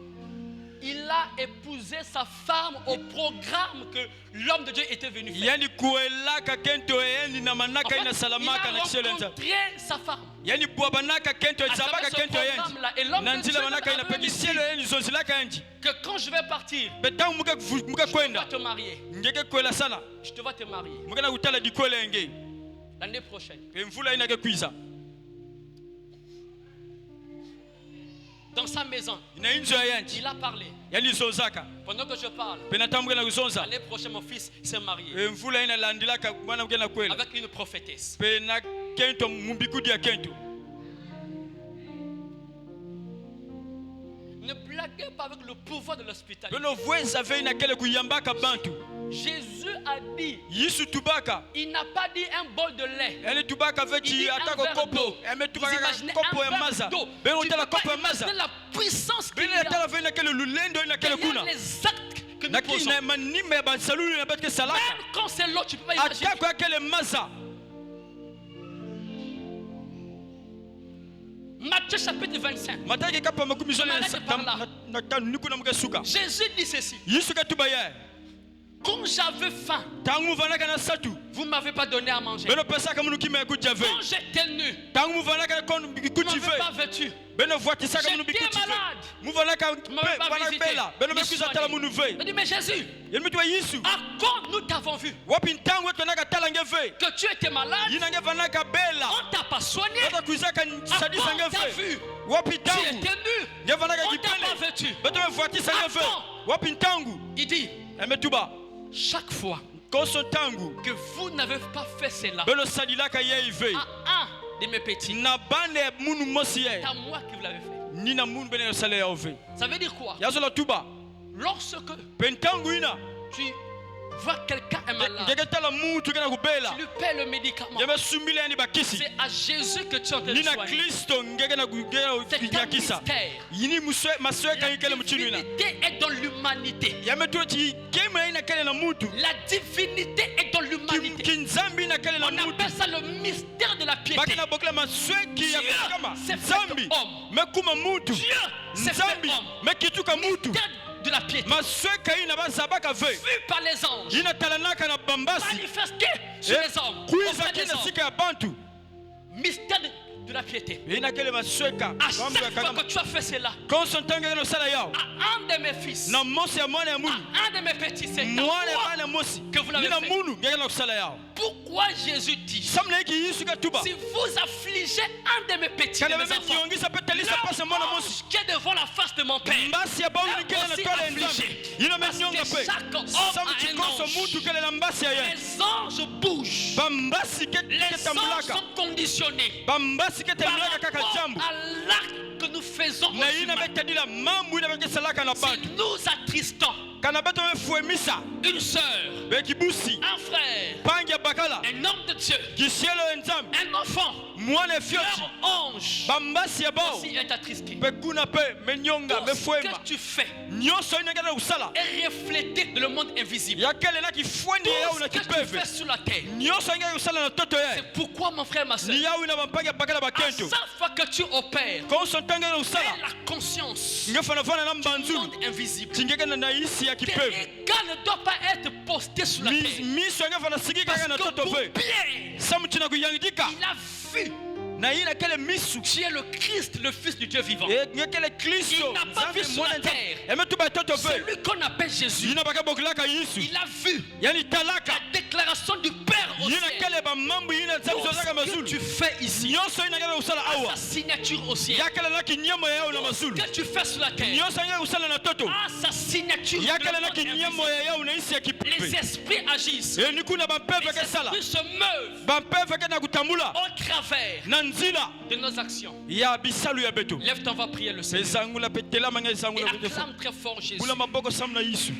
Il a épousé sa femme au programme que l'homme de Dieu était venu faire. yani kuelaka kento yeni na manaka ina Il salamaka a na chilenza rencontré sa femme. yani bwabanaka kento À zabaka travers ce kento yeni programme-là, et l'homme na de Dieu nzila manaka ina avait dit pekisielo yeni zozilaka yeni que quand je vais partir, betangu muka je vais kwenda te marier. ngeke kwela sana Je te vais te marier muka na kutala dikolenge l'année prochaine. pe mvula ina ke kwiza Dans sa maison, ina inzo ya yanji il a parlé. yani zozaka Pendant que je parle, pe natambuka na kuzonza l'année prochaine, mon fils s'est marié pe mvula ina landilaka mwana mke na kwela avec une prophétesse. pe na kento mumbikudi ya kento. Ne blaguez pas avec le pouvoir de l'hospitalité. Beno vweza ve ina kele kuyambaka bantu Jésus a dit, yisu tubaka il n'a pas dit un bol de lait. yani tubaka ve Il dit chi un atako verre kopo d'eau. eme Vous tubaka imaginez kopo un ya verre maza d'eau. beno Tu tala peux pas kopo ya maza imaginer la puissance qu'il y beno a tala ve ina kele lulendo ina kele derrière kuna les actes que nous nakini posons. na manime ya basalulu na batke salaka Même quand c'est l'eau, tu peux pas imaginer. atako ya kele maza. Matthieu chapitre 25. mataki kapa makumi zone Malade par là. na tanu niku na muke suka Jésus dit ceci. yisu ka tuba ya Quand j'avais faim, tangu vanaka na satu vous ne m'avez pas donné à manger. beno pesa ka munu kime ku jave Quand j'étais nu, tangu vanaka kon vous ne bikuti m'avez pas ve vêtu. beno voiti saka munu J'étais bikuti ve malade. mu vanaka m'avez pas bana visité. bela beno Me bekuza soigner. tala munu ve Il dit, mais Jésus, yemi tuwa yisu à quand nous t'avons vu wapi ntangu wetu naka tala ngeve que tu étais malade, yina nge vanaka bela on t'a pas soigné. bata kuizaka À sadisa quand on t'a ngeve vu? wapi Tu ntangu étais nu. nge vanaka On t'a pas kipele vêtu. beto me voiti sa ngeve Attends. wapi ntangu Il dit, emetuba chaque fois koso ntangu que vous n'avez pas fait cela belo salilaka ye ive à un de mes petits, na bande ya munu mosi ye c'est à moi que vous l'avez fait. ni na munu bene sale ya ove Ça veut dire quoi? yazola tuba Lorsque pe ntangu ina tu vois quelqu'un est malade, ngeke tala mutu kena kubela tu lui paies le médicament. yebe sumbila yani bakisi C'est à Jésus que tu es en train de ni na soigner. kristo ngeke na C'est un kunyakisa mystère. yini maswe La kayikele muchinu ina divinité est dans l'humanité. yame tuwa chi kema ina kele na mutu La divinité est dans l'humanité. kinzambi ina kele na On mutu appelle ça le mystère de la piété. bakina bokela masweki ya Dieu kama s'est fait zambi homme. mekuma mutu Dieu s'est fait nzambi homme. mekituka mutu Mystère de la piété. masweka ina bazabaka ve Vu par les anges. ina talanaka na bambasi Manifesté sur les hommes. kuiza Auprès des kina hommes. sika ya bantu Mystère de la piété. ina kele masweka À bambu ya chaque fois kagama que tu as fait cela, konsontange no sala yao à un de mes fils, na mosi ya mwana ya munu à un de mes petits, c'est à mwana ya toi bana mosi que vous l'avez nina fait. munu ngeke na kusala yao Pourquoi Jésus dit, samna hiki yisu katuba si vous affligez un de mes petits, de kana mes bebe enfants, tiongisa pe talisa pase mwana mosi l'ange qui est devant la face de mon Père, mbasi ya baulu est nikele na aussi tola affligé. nzambi ina Parce menyonga que pe chaque homme samu a un chikoso ange. mutu kele na mbasi ya ye Les anges bougent. bambasi Les anges ketambulaka sont conditionnés bambasi par ketambulaka kaka rapport jambu à l'acte que nous faisons na aux ina humains. betadila mambu ina bekesalaka na Si bantu nous attristons kana beto befuemisa une sœur, bekibusi un frère, pangi ya bakala un homme de Dieu, kisielo ya nzambi un enfant, mwana efioti leur ange bambasi ya bao aussi est attristé. mpe kuna mpe menyonga Tout ce mefuema que tu fais nyonso inengana na kusala est reflété dans le monde invisible. yakele na kifwendi yau Tout na ce que tu kipeve fais sur la terre. nyonso ingana kusala na toto ye C'est pourquoi, mon frère, ma soeur, ni yau ina bampangi ya bakala à bakento chaque fois que tu opères, konso ntanga na aie kusala la conscience ngefanafana na du mbanzulu monde invisible. tingekana na isi ya Tes kipeve regards ne doivent pas être postés sur la terre. miso angefana sikika Parce kaka na que toto pour ve bien, samuchina kuyangidika il a vu na ina kele misu tu es le Christ, le Fils du Dieu vivant. ngekele kristo Il n'a pas vu nzambe sur la mwana nzambe terre. emetuba toto ve Celui qu'on appelle Jésus, ina bakabokelaka yisu il a vu yani talaka la déclaration du Père au yina ciel. kele bamambu yina nzambe Tout zozaka ce que mazulu tu fais ici, nyonso inakala kusala awa sa signature au ciel. yakele naki nyemo yao na Tout ce mazulu que tu fais sur la terre, nyonso ingana kusala na toto a sa signature. dans le yakele monde naki nyemo invisible. yao na isi ya Les kipeve esprits agissent. ni kuna bampeve Les kesala esprits se meuvent bampeve ke na kutambula au travers na nzila de nos actions. ya bisalu ya beto Lève ton, on va prier le Seigneur. ezangula pe telama nga Et ezangula pe acclame très fort Jésus. bula maboko sam na yisu